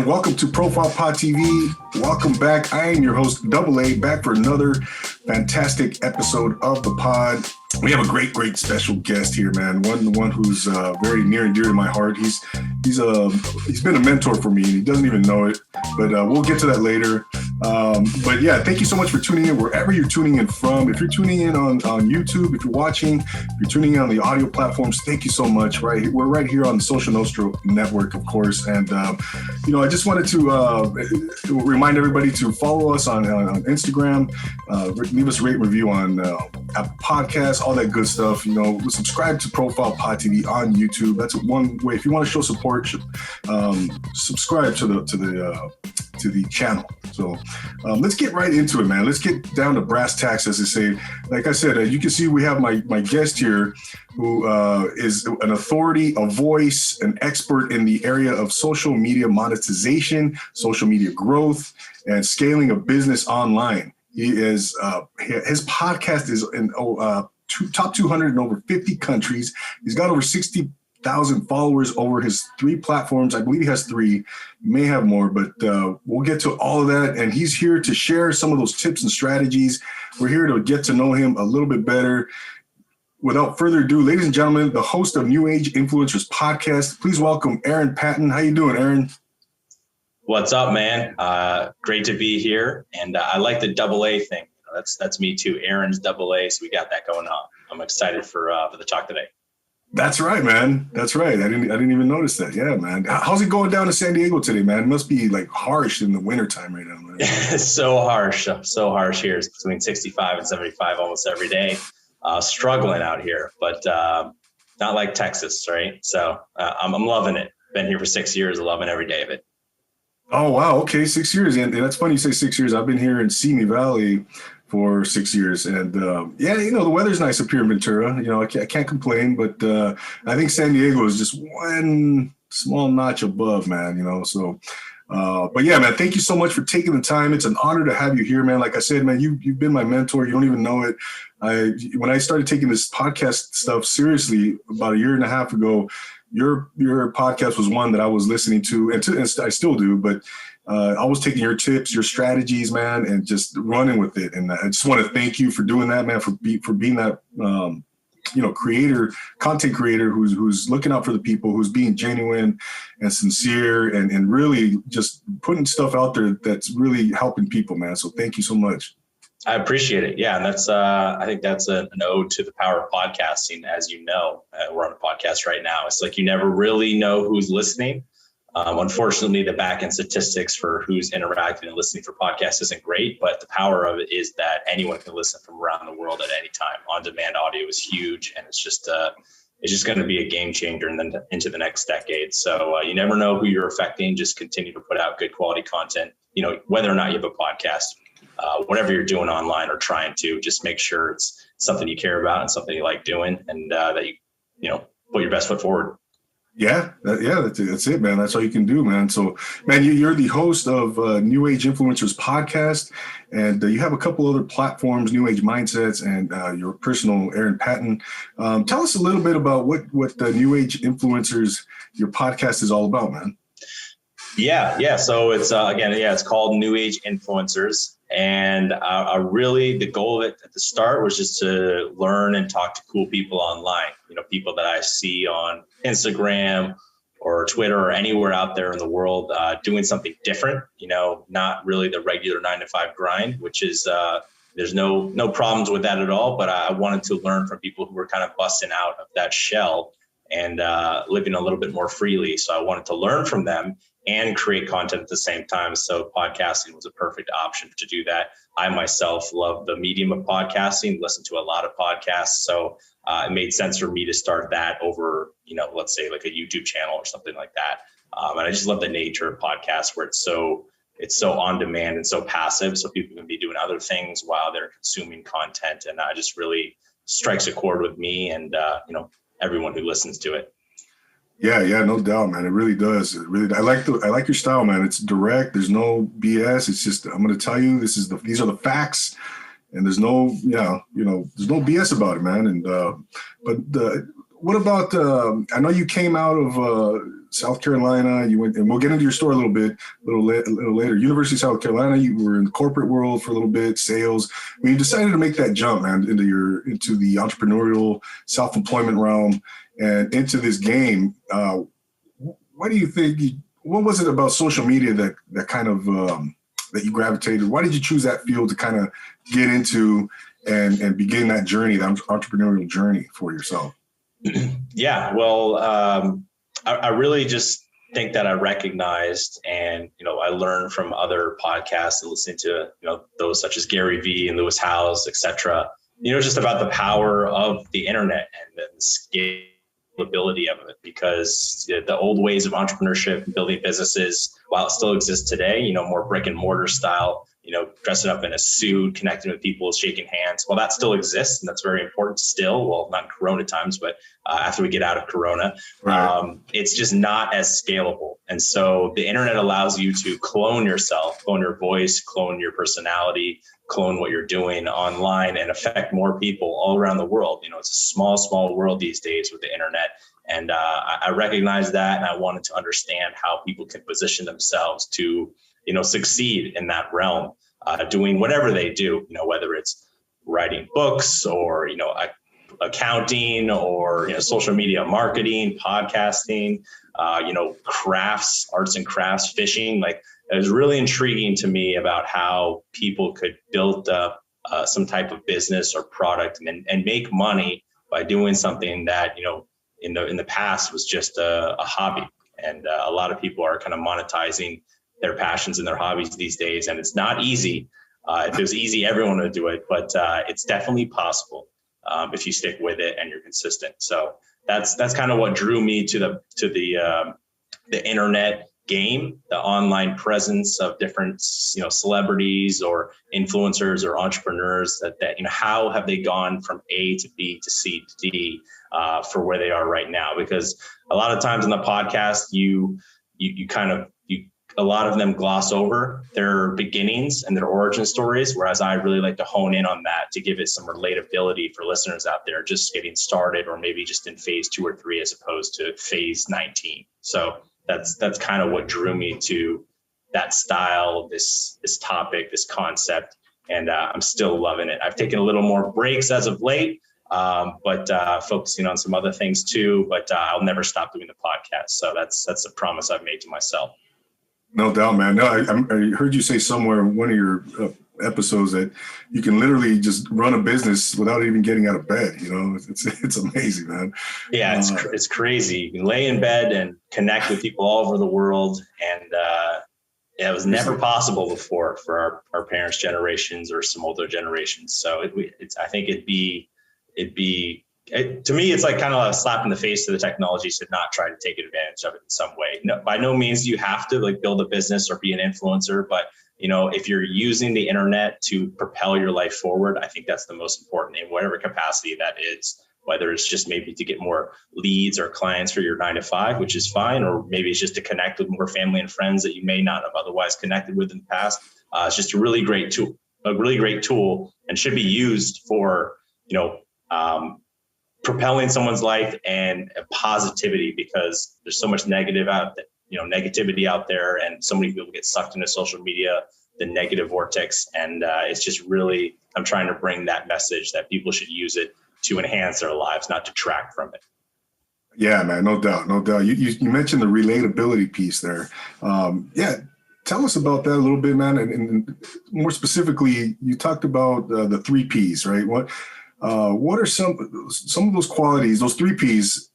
welcome to Profile Pod TV. Welcome back. I am your host, Double A, back for another fantastic episode of the pod. We have a great special guest here, man. One who's very near and dear to my heart. He's been a mentor for me, and he doesn't even know it. But we'll get to that later. But yeah, thank you so much for tuning in wherever you're tuning in from. If you're tuning in on YouTube, if you're watching, if you're tuning in on the audio platforms, thank you so much. Right, we're right here on the Social Nostra network, of course. And I just wanted to remind everybody to follow us on Instagram, leave us a rate and review on Apple Podcasts, all that good stuff. Subscribe to Profile Pod TV on YouTube. That's one way. If you want to show support, subscribe to the channel. So let's get right into it, man. Let's get down to brass tacks, as they say. Like I said, you can see we have my guest here, who is an authority, a voice, an expert in the area of social media monetization, social media growth, and scaling a business online. He is his podcast is in top 200 in over 50 countries. He's got over 60,000 followers over his 3 platforms. I believe he has 3, may have more, but we'll get to all of that. And he's here to share some of those tips and strategies. We're here to get to know him a little bit better. Without further ado, ladies and gentlemen, the host of New Age Influencers Podcast, please welcome Patton. How you doing, Aaron? What's up, man? Great to be here. And I like the double A thing. That's me too. Aaron's double A. So we got that going on. I'm excited for the talk today. That's right, man. That's right. I didn't even notice that. Yeah, man. How's it going down to San Diego today, man? It must be like harsh in the wintertime right now, man. It's so harsh here. It's between 65 and 75 almost every day. Struggling out here, but not like Texas, right? So I'm loving it. Been here for 6 years, loving every day of it. Oh, wow. Okay. 6 years. And that's funny you say 6 years. I've been here in Simi Valley for 6 years. And the weather's nice up here in Ventura. I can't complain, but I think San Diego is just one small notch above, man, so. But yeah, man, thank you so much for taking the time. It's an honor to have you here, man. Like I said, man, you've been my mentor. You don't even know it. When I started taking this podcast stuff seriously about a year and a half ago, your podcast was one that I was listening to, and I still do, but I was taking your tips, your strategies, man, and just running with it. And I just want to thank you for doing that, man, for being that, content creator who's looking out for the people, who's being genuine and sincere and really just putting stuff out there that's really helping people, man. So thank you so much. I appreciate it. Yeah. And that's, I think that's an ode to the power of podcasting. As you know, we're on a podcast right now. It's like, you never really know who's listening. Unfortunately, the back end statistics for who's interacting and listening for podcasts isn't great, but the power of it is that anyone can listen from around the world at any time. On-demand audio is huge, and it's just going to be a game changer and then into the next decade. So you never know who you're affecting. Just continue to put out good quality content. Whether or not you have a podcast, whatever you're doing online or trying to, just make sure it's something you care about and something you like doing, and that you put your best foot forward. Yeah, that's it, man. That's all you can do, man. So, man, you're the host of New Age Influencers Podcast, and you have a couple other platforms, New Age Mindsets, and your personal Aaron Patton. Tell us a little bit about what the New Age Influencers, your podcast, is all about, man. Yeah. So it's it's called New Age Influencers, and really the goal of it at the start was just to learn and talk to cool people online. People that I see on Instagram or Twitter or anywhere out there in the world doing something different. Not really the regular 9-to-5 grind, which is there's no problems with that at all. But I wanted to learn from people who were kind of busting out of that shell and living a little bit more freely. So I wanted to learn from them and create content at the same time. So podcasting was a perfect option to do that. I myself love the medium of podcasting, listen to a lot of podcasts. So it made sense for me to start that over, let's say like a YouTube channel or something like that. And I just love the nature of podcasts where it's so on demand and so passive. So people can be doing other things while they're consuming content. And it just really strikes a chord with me and, everyone who listens to it. Yeah, no doubt, man. It really does. I like your style, man. It's direct. There's no BS. It's just, I'm going to tell you, these are the facts, and there's no, there's no BS about it, man. And, but what about, I know you came out of South Carolina, you went, and we'll get into your story a little later. University of South Carolina, you were in the corporate world for a little bit, sales. When you decided to make that jump, man, into the entrepreneurial self-employment realm and into this game, what do you think, what was it about social media that kind of, that you gravitated? Why did you choose that field to kind of get into and begin that journey, that entrepreneurial journey for yourself? Yeah, well, I really just think that I recognized, and I learned from other podcasts and listening to those such as Gary Vee and Lewis Howes, etc. Just about the power of the internet and the scalability of it, because the old ways of entrepreneurship and building businesses, while it still exists today, more brick and mortar style, dressing up in a suit, connecting with people, shaking hands. Well, that still exists, and that's very important still. Well, not in Corona times, but after we get out of Corona, right. It's just not as scalable. And so the internet allows you to clone yourself, clone your voice, clone your personality, clone what you're doing online, and affect more people all around the world. It's a small world these days with the internet. And I recognize that, and I wanted to understand how people can position themselves to succeed in that realm, doing whatever they do, whether it's writing books or, accounting or, social media marketing, podcasting, crafts, arts and crafts, fishing. Like, it was really intriguing to me about how people could build up some type of business or product and make money by doing something that, in the past was just a hobby. And a lot of people are kind of monetizing their passions and their hobbies these days. And it's not easy. If it was easy, everyone would do it, but it's definitely possible if you stick with it and you're consistent. So that's kind of what drew me to the internet game, the online presence of different, celebrities or influencers or entrepreneurs that how have they gone from A to B to C to D for where they are right now? Because a lot of times in the podcast, a lot of them gloss over their beginnings and their origin stories, whereas I really like to hone in on that to give it some relatability for listeners out there just getting started, or maybe just in phase 2 or 3 as opposed to phase 19. So that's kind of what drew me to that style, this topic, this concept, and I'm still loving it. I've taken a little more breaks as of late, but focusing on some other things too. But I'll never stop doing the podcast. So that's a promise I've made to myself. No doubt, man. No, I heard you say somewhere in one of your episodes that you can literally just run a business without even getting out of bed. It's amazing, man. Yeah, it's crazy. You can lay in bed and connect with people all over the world, and it was never possible before for our parents' generations or some older generations. So I think it'd be. To me, it's like kind of a slap in the face to the technology to not try to take advantage of it in some way. No, by no means do you have to build a business or be an influencer, but if you're using the internet to propel your life forward, I think that's the most important in whatever capacity that is. Whether it's just maybe to get more leads or clients for your 9 to 5, which is fine, or maybe it's just to connect with more family and friends that you may not have otherwise connected with in the past. It's just a really great tool, and should be used for propelling someone's life and positivity, because there's so much negativity out there, and so many people get sucked into social media, the negative vortex. And it's just really, I'm trying to bring that message that people should use it to enhance their lives, not detract from it. Yeah, man, no doubt. You mentioned the relatability piece there. Tell us about that a little bit, man. And more specifically, you talked about the 3 Ps, right? What are some of those qualities, those 3 Ps,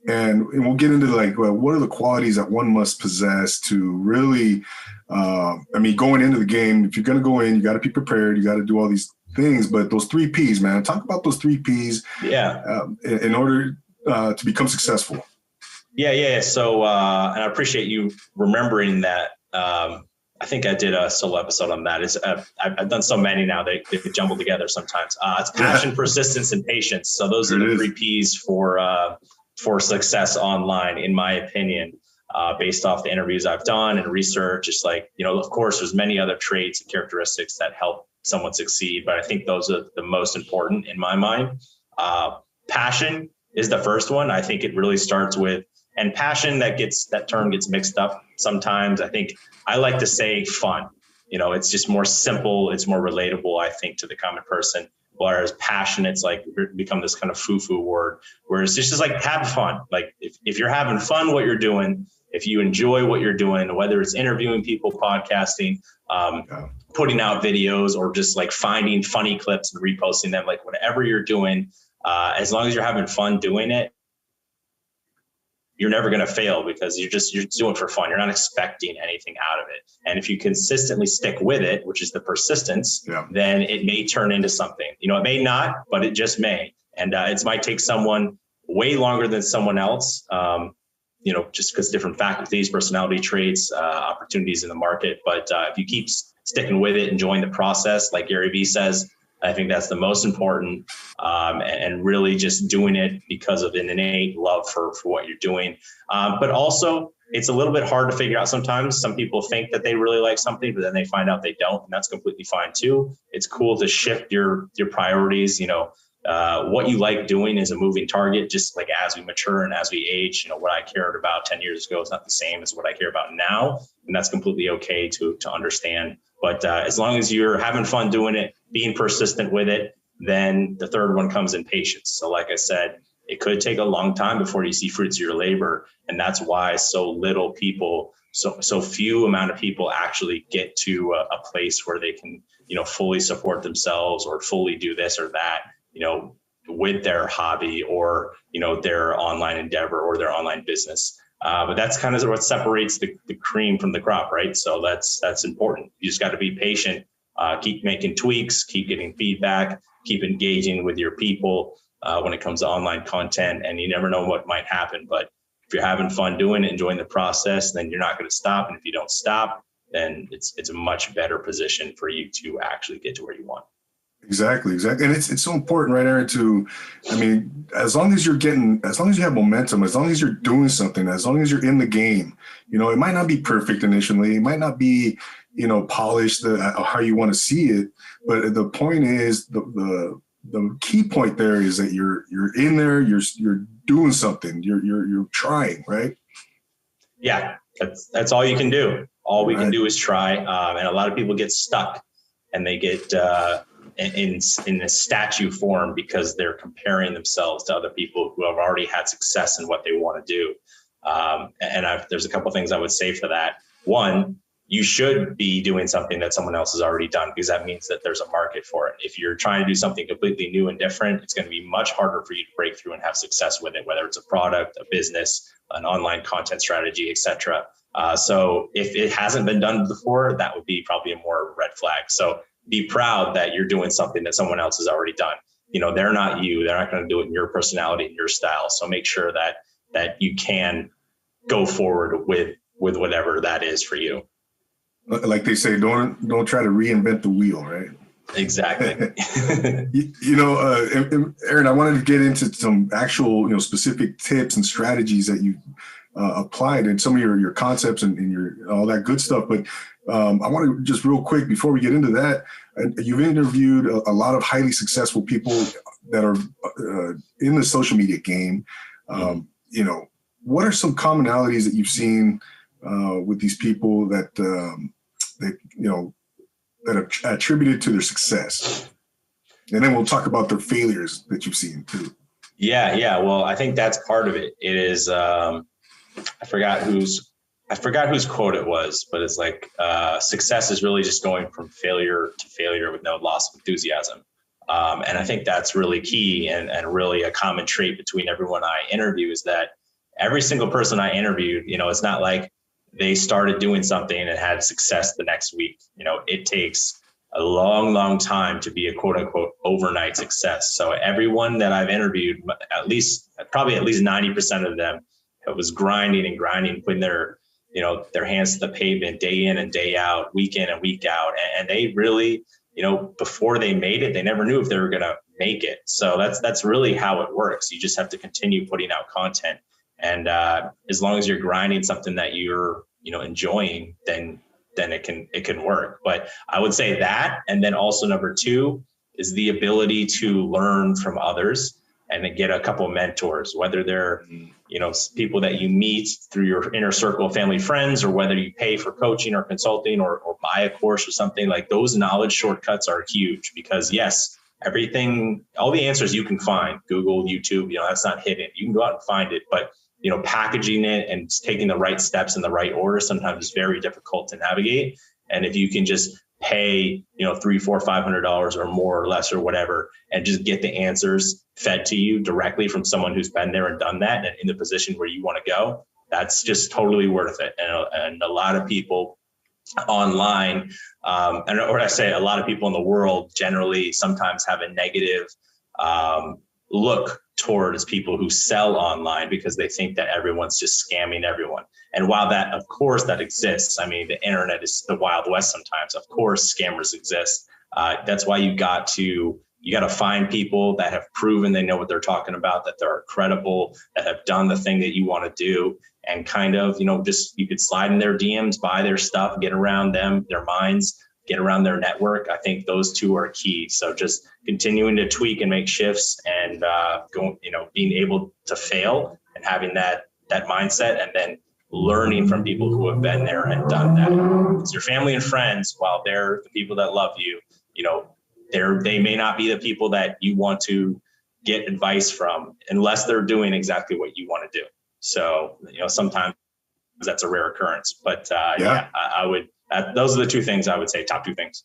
and we'll get into what are the qualities that one must possess to really, going into the game, if you're going to go in, you got to be prepared, you got to do all these things, but those 3 Ps, man, talk about those 3 Ps in order to become successful. Yeah. So, and I appreciate you remembering that. I think I did a solo episode on that. I've done so many now, they jumble together sometimes. It's passion, persistence, and patience. So those are the 3 Ps for success online, in my opinion, based off the interviews I've done and research. It's of course, there's many other traits and characteristics that help someone succeed, but I think those are the most important in my mind. Passion is the first one. I think it really starts with, and passion, that term gets mixed up sometimes. I think I like to say fun. It's just more simple. It's more relatable, I think, to the common person. Whereas passion, it's like become this kind of foo-foo word, where it's just like have fun. Like if you're having fun, what you're doing, if you enjoy what you're doing, whether it's interviewing people, podcasting, putting out videos, or just like finding funny clips and reposting them, like whatever you're doing, as long as you're having fun doing it, you're never going to fail, because you're doing it for fun. You're not expecting anything out of it. And if you consistently stick with it, which is the persistence, then it may turn into something. It may not, but it just may. And it might take someone way longer than someone else, just because different faculties, personality traits, opportunities in the market. But if you keep sticking with it, enjoying the process, like Gary Vee says, I think that's the most important, and really just doing it because of an innate love for what you're doing. But also, it's a little bit hard to figure out sometimes. Some people think that they really like something, but then they find out they don't, and that's completely fine too. It's cool to shift your priorities. What you like doing is a moving target, just like as we mature and as we age. What I cared about 10 years ago is not the same as what I care about now, and that's completely okay to understand. But as long as you're having fun doing it, being persistent with it, then the third one comes in patience. So like I said, it could take a long time before you see fruits of your labor. And that's why so few amount of people actually get to a place where they can, fully support themselves or fully do this or that, with their hobby or, their online endeavor or their online business. But that's kind of what separates the cream from the crop, right? So that's important. You just got to be patient, keep making tweaks, keep getting feedback, keep engaging with your people when it comes to online content. And you never know what might happen. But if you're having fun doing it, enjoying the process, then you're not going to stop. And if you don't stop, then it's a much better position for you to actually get to where you want. Exactly. And it's so important, right, Aaron, as long as you have momentum, as long as you're doing something, as long as you're in the game, it might not be perfect initially. It might not be, polished how you want to see it. But the point is, the key point there is that you're in there, you're doing something, you're trying, right? Yeah, that's all you can do. All we can do is try. And a lot of people get stuck, and they get, in a statue form because they're comparing themselves to other people who have already had success in what they want to do. There's a couple of things I would say for that. One, you should be doing something that someone else has already done, because that means that there's a market for it. If you're trying to do something completely new and different, it's going to be much harder for you to break through and have success with it, whether it's a product, a business, an online content strategy, etc. So if it hasn't been done before, that would be probably a more red flag. So be proud that you're doing something that someone else has already done. They're not you. They're not going to do it in your personality and your style. So make sure that you can go forward with whatever that is for you. Like they say, don't try to reinvent the wheel, right? Exactly. Aaron, I wanted to get into some actual, specific tips and strategies that you applied and some of your concepts and your all that good stuff. But I want to just real quick before we get into that, you've interviewed a lot of highly successful people that are in the social media game. What are some commonalities that you've seen with these people that are attributed to their success? And then we'll talk about their failures that you've seen too. Yeah. Well, I think that's part of it. It is, I forgot whose quote it was, but it's like, success is really just going from failure to failure with no loss of enthusiasm. And I think that's really key and really a common trait between everyone I interview is that every single person I interviewed, it's not like they started doing something and had success the next week. It takes a long, long time to be a quote unquote overnight success. So everyone that I've interviewed, probably at least 90% of them, it was grinding, putting their hands to the pavement day in and day out, week in and week out. And they really, before they made it, they never knew if they were going to make it. So that's really how it works. You just have to continue putting out content. And as long as you're grinding something that you're, enjoying, then it can work. But I would say that. And then also number two is the ability to learn from others and then get a couple of mentors, whether they're, people that you meet through your inner circle of family friends, or whether you pay for coaching or consulting or buy a course or something. Like, those knowledge shortcuts are huge, because yes, everything, all the answers you can find, Google, YouTube, that's not hidden. You can go out and find it, but packaging it and taking the right steps in the right order sometimes is very difficult to navigate. And if you can just pay, $300, $400, $500 or more or less or whatever, and just get the answers fed to you directly from someone who's been there and done that and in the position where you want to go, that's just totally worth it. And a lot of people online, or I say a lot of people in the world generally sometimes have a negative look towards people who sell online, because they think that everyone's just scamming everyone. And while that, of course, that exists, I mean, the internet is the Wild West sometimes. Of course, scammers exist. That's why you got to find people that have proven they know what they're talking about, that they're credible, that have done the thing that you want to do, and kind of, just, you could slide in their DMs, buy their stuff, get around them, their minds, get around their network. I think those two are key. So just continuing to tweak and make shifts, and being able to fail and having that mindset, and then learning from people who have been there and done that. It's your family and friends, while they're the people that love you, they may not be the people that you want to get advice from unless they're doing exactly what you want to do. So, sometimes that's a rare occurrence, but I would, those are the two things I would say, top two things.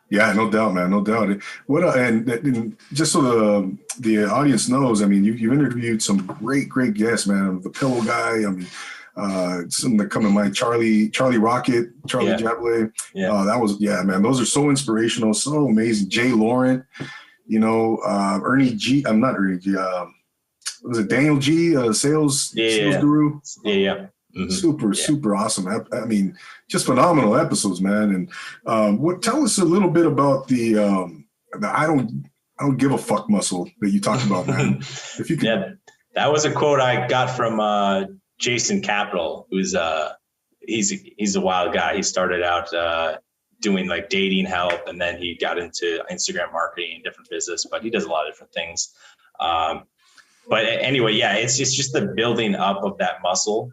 Yeah, no doubt, man, no doubt. And just so the audience knows, I mean, you've interviewed some great guests, man. The Pillow Guy, I mean, some that come to mind, Charlie Rocket, Charlie Jablay. Yeah. That was, man, those are so inspirational, so amazing. Jay Laurent, Ernie G. I'm not Ernie G. Was it Daniel G. Sales guru? Yeah. Mm-hmm. Super awesome. I mean, just phenomenal episodes, man. And tell us a little bit about the I don't give a fuck muscle that you talked about, man. If you could. Yeah, that was a quote I got from Jason Capital, who's he's a wild guy. He started out doing like dating help, and then he got into Instagram marketing and different business, but he does a lot of different things. But anyway, it's just the building up of that muscle.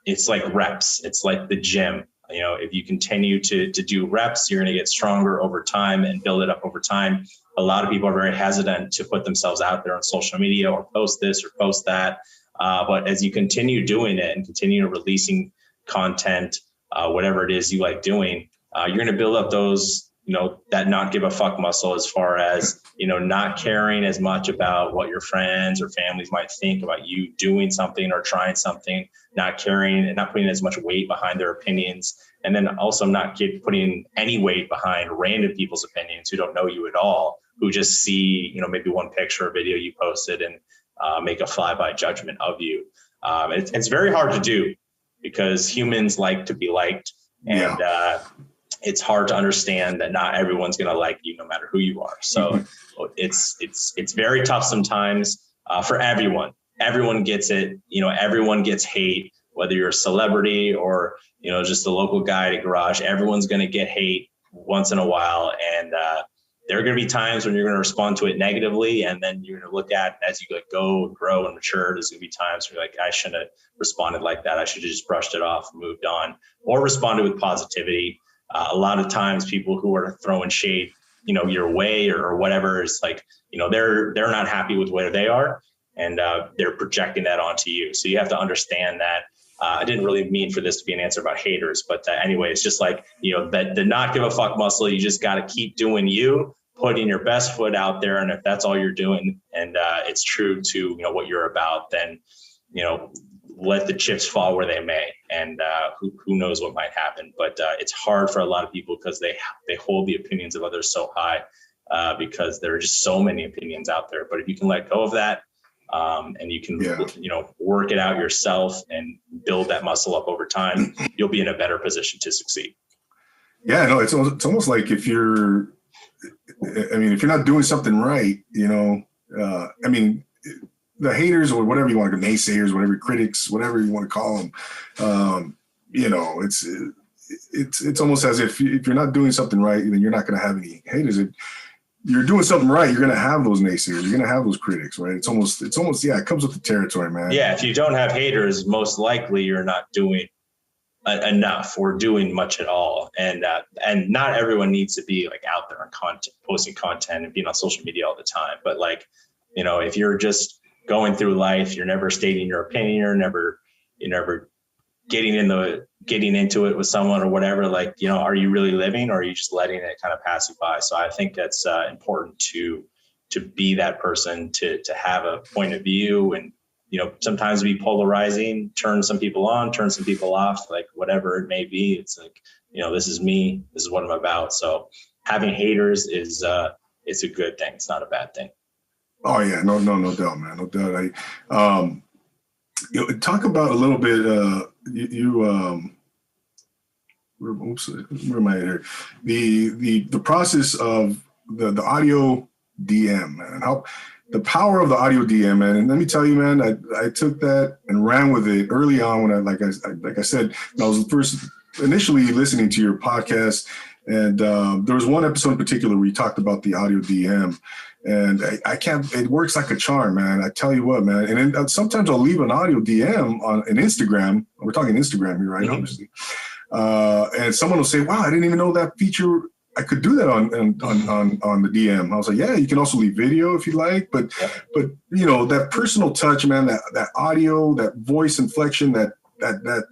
It's like reps. It's like the gym. If you continue to do reps, you're going to get stronger over time and build it up over time. A lot of people are very hesitant to put themselves out there on social media or post this or post that. But as you continue doing it and continue releasing content, whatever it is you like doing, you're going to build up those, that not give a fuck muscle, as far as, not caring as much about what your friends or families might think about you doing something or trying something, not caring and not putting as much weight behind their opinions. And then also not putting any weight behind random people's opinions who don't know you at all, who just see, maybe one picture or video you posted and make a flyby judgment of you. It's very hard to do, because humans like to be liked, and it's hard to understand that not everyone's going to like you no matter who you are. So it's very tough sometimes for everyone. Everyone gets it. Everyone gets hate, whether you're a celebrity or, just a local guy at a garage. Everyone's going to get hate once in a while. And there are going to be times when you're going to respond to it negatively. And then you're going to look at, as you go and grow and mature, there's going to be times where you're like, I shouldn't have responded like that. I should have just brushed it off and moved on, or responded with positivity. A lot of times people who are throwing shade, your way or whatever, is like, they're not happy with where they are, and they're projecting that onto you. So you have to understand that. I didn't really mean for this to be an answer about haters, but anyway, it's just like, that the not give a fuck muscle. You just got to keep doing you, putting your best foot out there. And if that's all you're doing, and it's true to, what you're about, then, let the chips fall where they may, and who knows what might happen. But it's hard for a lot of people, because they hold the opinions of others so high, because there are just so many opinions out there. But if you can let go of that, and you can, work it out yourself and build that muscle up over time, you'll be in a better position to succeed. Yeah, no, it's almost like if you're not doing something right, the haters, or whatever you want to, naysayers, whatever, critics, whatever you want to call them, it's almost as if you're not doing something right, then you're not going to have any haters. you're doing something right, you're gonna have those naysayers, you're gonna have those critics, right? It's almost it comes with the territory, man. Yeah, if you don't have haters, most likely you're not doing enough or doing much at all. And not everyone needs to be like out there on content, posting content and being on social media all the time. But like, if you're just going through life, you're never stating your opinion, you're never getting into it with someone or whatever, like, are you really living, or are you just letting it kind of pass you by? So I think that's important to be that person, to have a point of view, and sometimes be polarizing, turn some people on, turn some people off, like whatever it may be. It's like, this is me, this is what I'm about. So having haters is it's a good thing. It's not a bad thing. Oh yeah, no doubt, man, no doubt. Talk about a little bit. Where am I here? The process of the audio DM, man. How the power of the audio DM, man. And let me tell you, man, I took that and ran with it early on when like I said, I was first initially listening to your podcast, and there was one episode in particular where you talked about the audio DM. And I can't, it works like a charm, man. I tell you what, man. And then sometimes I'll leave an audio DM on an Instagram. We're talking Instagram here, right? Obviously. And someone will say, wow, I didn't even know that feature. I could do that on the DM. I was like, yeah, you can also leave video if you like. But that personal touch, man, that audio, that voice inflection, that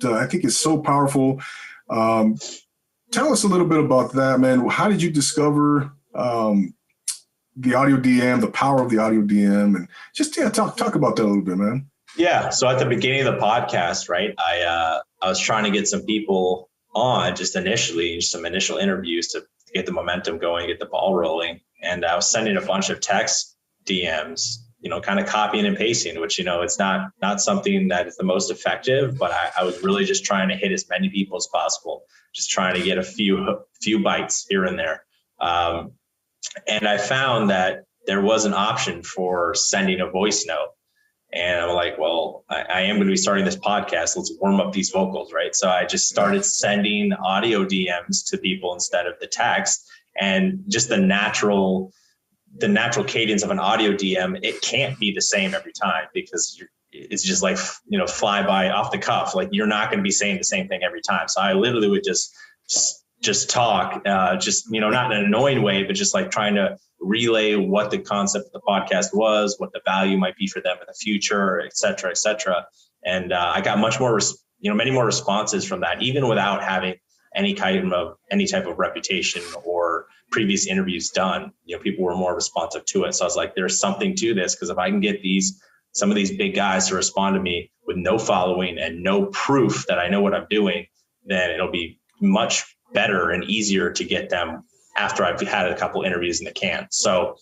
I think is so powerful. Tell us a little bit about that, man. How did you discover the audio DM, the power of the audio DM, and just talk about that a little bit, man. Yeah. So at the beginning of the podcast, right, I was trying to get some people on just initially, some initial interviews to get the momentum going, get the ball rolling. And I was sending a bunch of text DMs, kind of copying and pasting, which, it's not something that is the most effective, but I was really just trying to hit as many people as possible, just trying to get a few bites here and there. And I found that there was an option for sending a voice note. And I'm like, well, I am going to be starting this podcast. Let's warm up these vocals, right? So I just started sending audio DMs to people instead of the text. And just the natural cadence of an audio DM, it can't be the same every time, because it's just like, fly by off the cuff. Like, you're not going to be saying the same thing every time. So I literally would just talk, not in an annoying way, but just like trying to relay what the concept of the podcast was, what the value might be for them in the future, et cetera, et cetera. And I got much more, many more responses from that, even without having any type of reputation or previous interviews done. People were more responsive to it. So I was like, there's something to this, because if I can get some of these big guys to respond to me with no following and no proof that I know what I'm doing, then it'll be much better and easier to get them after I've had a couple interviews in the can. So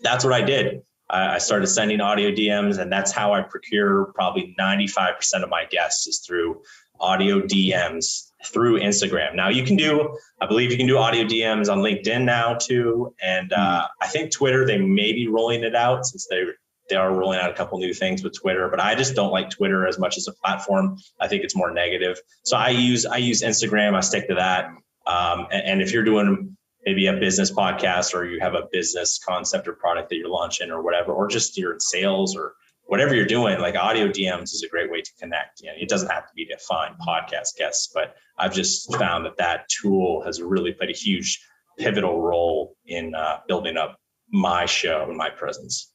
that's what I did. I started sending audio DMs, and that's how I procure probably 95% of my guests, is through audio DMs through Instagram. Now I believe you can do audio DMs on LinkedIn now too. And I think Twitter, they may be rolling it out, since they are rolling out a couple new things with Twitter, but I just don't like Twitter as much as a platform. I think it's more negative. So I use Instagram. I stick to that. And if you're doing maybe a business podcast, or you have a business concept or product that you're launching or whatever, or just you're in sales or whatever you're doing, like audio DMs is a great way to connect. It doesn't have to be to find podcast guests, but I've just found that tool has really played a huge pivotal role in building up my show and my presence.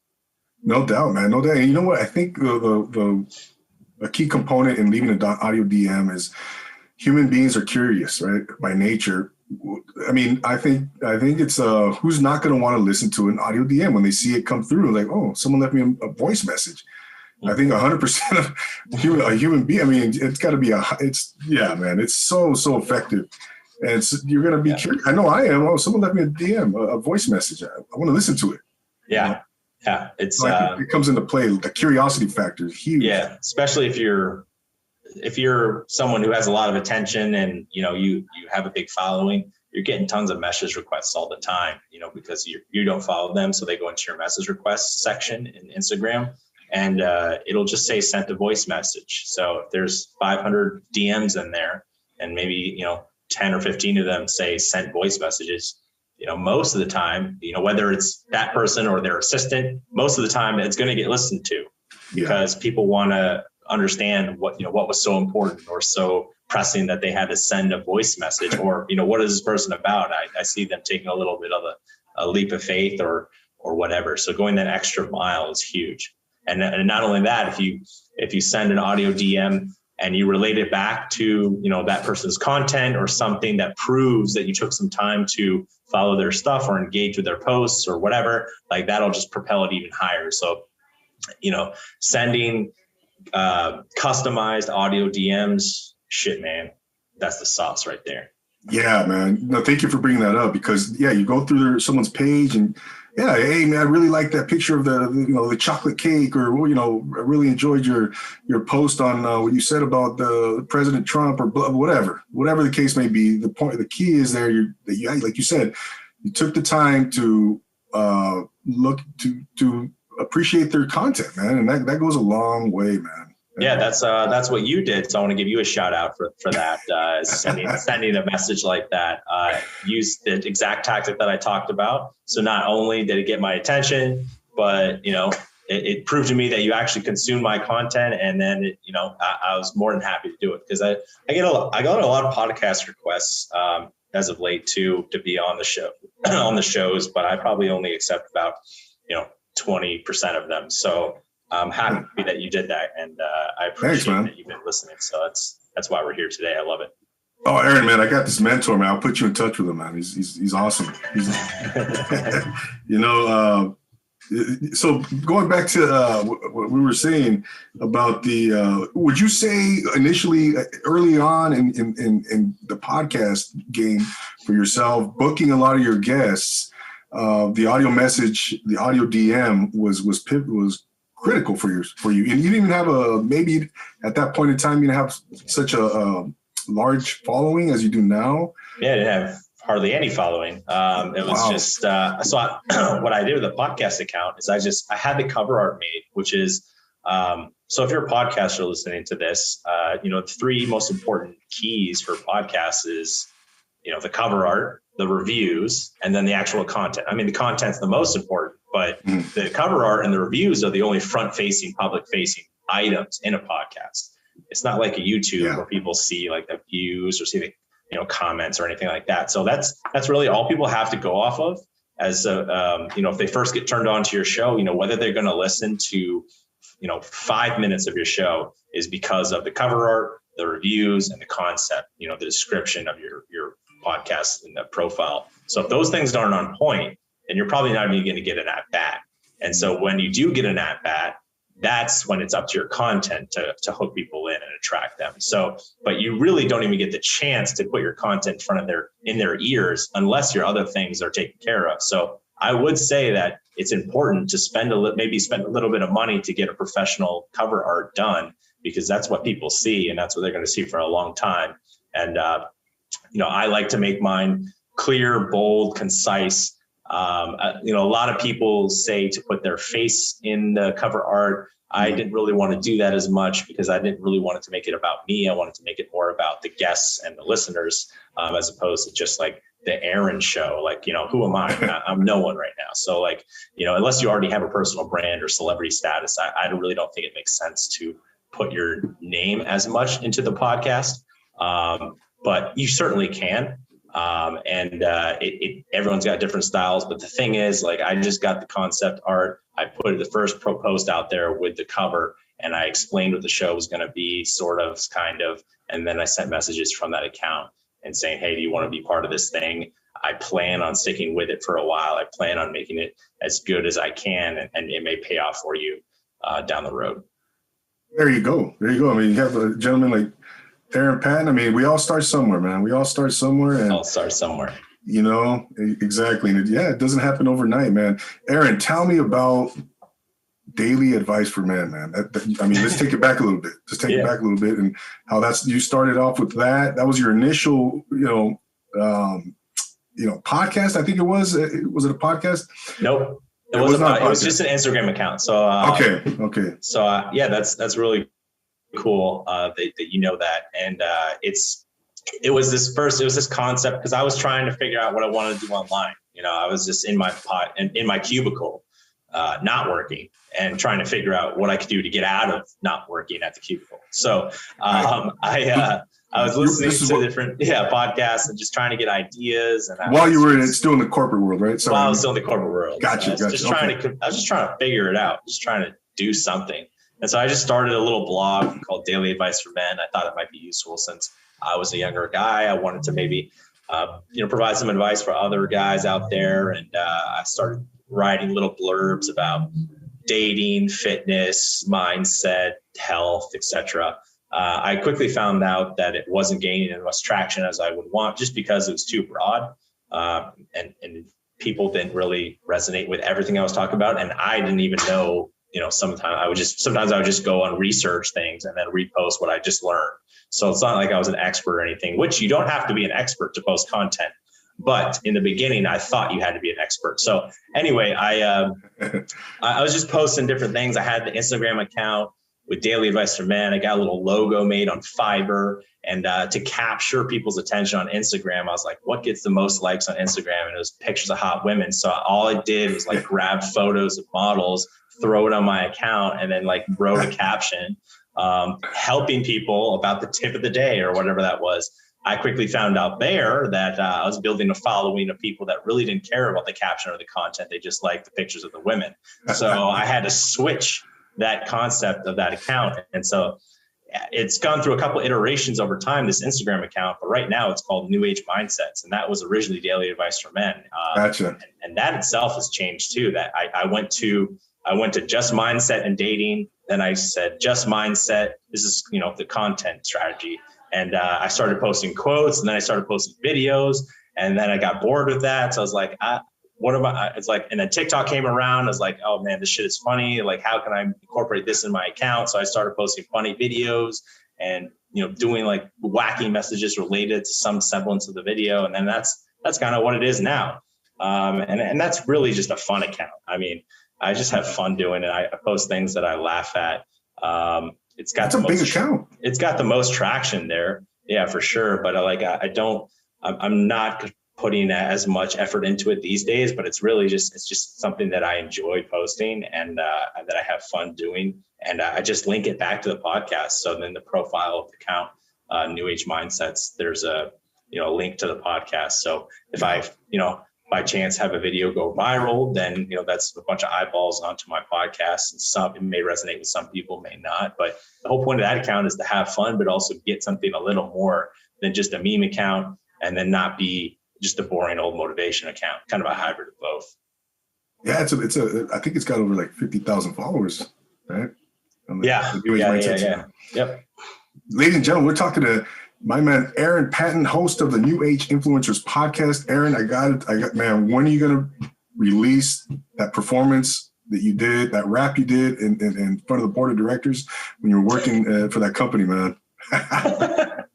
No doubt, man. No doubt. And you know what? I think the key component in leaving an audio DM is human beings are curious, right? By nature. I mean, I think it's who's not going to want to listen to an audio DM when they see it come through? Like, oh, someone left me a voice message. I think 100% of a human being. I mean, it's got to be man. It's so effective, and you're going to be curious. I know I am. Oh, someone left me a DM, a voice message. I want to listen to it. Yeah. Yeah, it's like it comes into play. The curiosity factor is huge. Yeah, especially if you're someone who has a lot of attention and you have a big following, you're getting tons of message requests all the time. Because you don't follow them, so they go into your message requests section in Instagram, and it'll just say sent a voice message. So if there's 500 DMs in there, and maybe 10 or 15 of them say sent voice messages, most of the time, whether it's that person or their assistant, most of the time it's going to get listened to because people want to understand what was so important or so pressing that they had to send a voice message or, what is this person about? I see them taking a little bit of a leap of faith or whatever. So going that extra mile is huge. And not only that, if you send an audio DM and you relate it back to, that person's content or something that proves that you took some time to follow their stuff or engage with their posts or whatever, like that'll just propel it even higher. So, sending customized audio DMs, shit, man, that's the sauce right there. Yeah, man. No, thank you for bringing that up because you go through someone's page and hey man, I really like that picture of the chocolate cake, or I really enjoyed your post on what you said about the President Trump or whatever the case may be. The key is there like you said, you took the time to look to appreciate their content, man, and that goes a long way, man. Yeah, that's what you did. So I want to give you a shout out for that. Sending a message like that. Use the exact tactic that I talked about. So not only did it get my attention, but it proved to me that you actually consumed my content, and then I was more than happy to do it because I got a lot of podcast requests as of late to be on the show on the shows, but I probably only accept about 20% of them. So I'm happy that you did that, and I appreciate that you've been listening. So that's why we're here today. I love it. Oh, Aaron, man, I got this mentor, man. I'll put you in touch with him, man. He's awesome. So going back to what we were saying about would you say initially, early on in the podcast game for yourself, booking a lot of your guests, the audio message, the audio DM was critical for you, and you didn't even have maybe at that point in time you didn't have such a large following as you do now? Yeah, I didn't have hardly any following. It was just what I did with the podcast account is I had the cover art made, which is so if you're a podcaster listening to this, the three most important keys for podcasts is the cover art, the reviews, and then the actual content. I mean, the content's the most important, but the cover art and the reviews are the only front-facing, public-facing items in a podcast. It's not like a YouTube where people see like the views or see the comments or anything like that. So that's really all people have to go off of as if they first get turned on to your show, whether they're going to listen to 5 minutes of your show is because of the cover art, the reviews, and the concept, the description of your podcast and the profile. So if those things aren't on point, then you're probably not even going to get an at bat. And so when you do get an at bat, that's when it's up to your content to hook people in and attract them. So, but you really don't even get the chance to put your content in their ears unless your other things are taken care of. So I would say that it's important to spend a little bit of money to get a professional cover art done, because that's what people see and that's what they're going to see for a long time. And, I like to make mine clear, bold, concise. A lot of people say to put their face in the cover art. I didn't really want to do that as much because I didn't really want it to make it about me. I wanted to make it more about the guests and the listeners, as opposed to just like the Aaron show. Like, who am I? I'm no one right now. So like, unless you already have a personal brand or celebrity status, I really don't think it makes sense to put your name as much into the podcast. But you certainly can. Everyone's got different styles, but the thing is, like, I just got the concept art. I put the first post out there with the cover, and I explained what the show was going to be, sort of, kind of, and then I sent messages from that account and saying, hey, do you want to be part of this thing? I plan on sticking with it for a while. I plan on making it as good as I can, and it may pay off for you down the road. There you go. I mean, you have a gentleman like Aaron Patton. I mean, we all start somewhere, man. We all start somewhere. And I'll start somewhere. Exactly. And it doesn't happen overnight, man. Aaron, tell me about daily advice for men, man. Let's take it back a little bit. Just take it back a little bit, and how you started off with that. That was your initial, podcast. I think it was. Was it a podcast? Nope. It was just an Instagram account. So okay. So that's really cool that you know that, and it was this concept because I was trying to figure out what I wanted to do online, I was just in my cubicle, not working and trying to figure out what I could do to get out of not working at the cubicle. So I was listening to different podcasts and just trying to get ideas. And while you were still in the corporate world, right? While I was still in the corporate world. Gotcha. I was just trying to figure it out, just trying to do something. And so I just started a little blog called Daily Advice for Men. I thought it might be useful since I was a younger guy. I wanted to maybe, provide some advice for other guys out there. And I started writing little blurbs about dating, fitness, mindset, health, etc. I quickly found out that it wasn't gaining as much traction as I would want, just because it was too broad, and people didn't really resonate with everything I was talking about, and I didn't even know. Sometimes I would just go and research things and then repost what I just learned. So it's not like I was an expert or anything, which you don't have to be an expert to post content. But in the beginning, I thought you had to be an expert. So anyway, I was just posting different things. I had the Instagram account with Daily Advice for Men. I got a little logo made on Fiverr, and to capture people's attention on Instagram, I was like, what gets the most likes on Instagram? And it was pictures of hot women. So all I did was like grab photos of models, throw it on my account, and then like wrote a caption, helping people about the tip of the day or whatever that was. I quickly found out there that I was building a following of people that really didn't care about the caption or the content. They just liked the pictures of the women. So I had to switch that concept of that account. And so it's gone through a couple iterations over time, this Instagram account, but right now it's called New Age Mindsets. And that was originally Daily Advice for Men. Gotcha. And that itself has changed too. That I went to just mindset and dating. Then I said, just mindset. This is, the content strategy. And I started posting quotes, and then I started posting videos, and then I got bored with that. So I was like, and then TikTok came around. I was like, oh man, this shit is funny. Like, how can I incorporate this in my account? So I started posting funny videos and, doing like wacky messages related to some semblance of the video. And then that's kind of what it is now. And that's really just a fun account. I mean, I just have fun doing it. I post things that I laugh at. That's a big account. It's got the most traction there. Yeah, for sure. But I'm not putting as much effort into it these days, but it's just something that I enjoy posting and that I have fun doing. And I just link it back to the podcast. So then the profile of the account, New Age Mindsets, there's a link to the podcast. So if I by chance have a video go viral, then that's a bunch of eyeballs onto my podcast, and it may resonate with some people, may not. But the whole point of that account is to have fun, but also get something a little more than just a meme account, and then not be just a boring old motivation account. Kind of a hybrid of both. Yeah, I think it's got over like 50,000 followers, right? Yeah. Yep. Ladies and gentlemen, we're talking to my man, Aaron Patton, host of the New Age Influencers podcast. Aaron, I got man, when are you going to release that performance that you did, that rap you did in front of the board of directors when you were working for that company, man?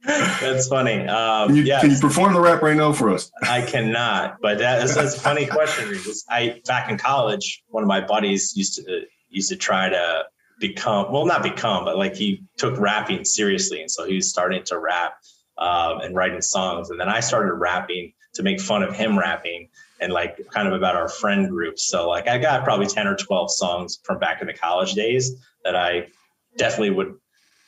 That's funny. Can you perform the rap right now for us? I cannot, but that's a funny question. Because back in college, one of my buddies used to try to not become, but like he took rapping seriously. And so he was starting to rap and writing songs. And then I started rapping to make fun of him rapping and like kind of about our friend group. So like I got probably 10 or 12 songs from back in the college days that I definitely would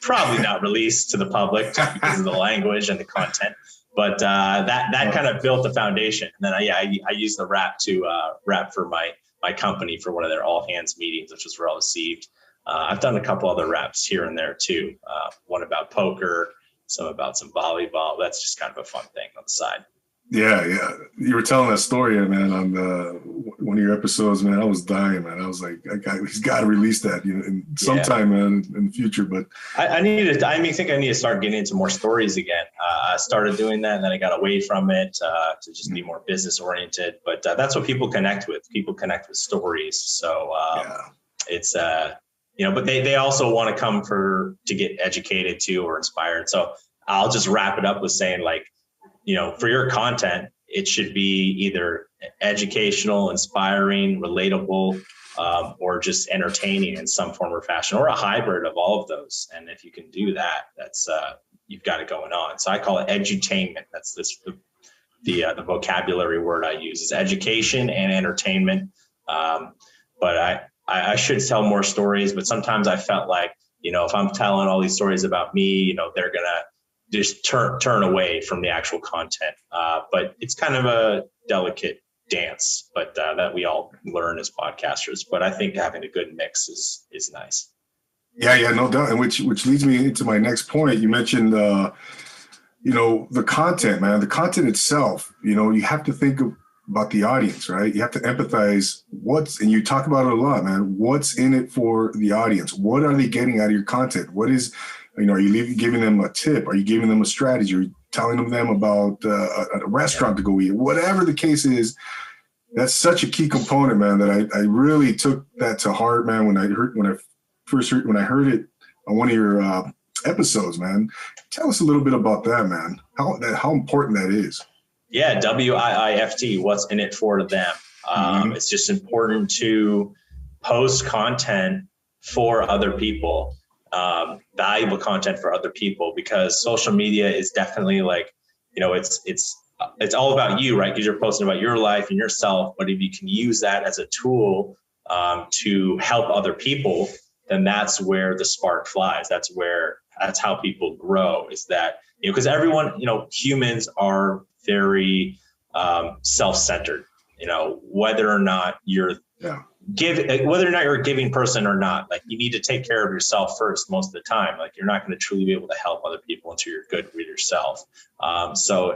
probably not release to the public just because of the language and the content. But that kind of built the foundation. And then I used the rap to rap for my company for one of their all hands meetings, which was well received. I've done a couple other raps here and there too. One about poker, some about some volleyball. That's just kind of a fun thing on the side. Yeah. You were telling that story, man, on one of your episodes, man. I was dying, man. I was like, he's got to release that, sometime, man, in the future. But I think I need to start getting into more stories again. I started doing that, and then I got away from it to just be more business oriented. But that's what people connect with. People connect with stories. So it's but they also want to come to get educated too or inspired. So I'll just wrap it up with saying like, for your content, it should be either educational, inspiring, relatable, or just entertaining in some form or fashion, or a hybrid of all of those. And if you can do that, that's you've got it going on. So I call it edutainment. That's the vocabulary word I use is education and entertainment. But I should tell more stories, but sometimes I felt like, if I'm telling all these stories about me, they're going to just turn away from the actual content. But it's kind of a delicate dance, but that we all learn as podcasters. But I think having a good mix is nice. Yeah, no doubt. And which leads me into my next point. You mentioned, the content, man, the content itself, you have to think about the audience, right? You have to empathize and you talk about it a lot, man, what's in it for the audience? What are they getting out of your content? What is, are you giving them a tip? Are you giving them a strategy? Are you telling them about a restaurant to go eat? Whatever the case is, that's such a key component, man, that I really took that to heart, man, when I heard it on one of your episodes, man. Tell us a little bit about that, man. How important that is. Yeah, WIIFT, what's in it for them? It's just important to post content for other people, valuable content for other people, because social media is definitely like, it's all about you, right? Because you're posting about your life and yourself. But if you can use that as a tool to help other people, then that's where the spark flies. That's how people grow, is that, because everyone, humans are very self-centered, whether or not you're a giving person or not. Like, you need to take care of yourself first most of the time. Like, you're not going to truly be able to help other people until you're good with yourself. So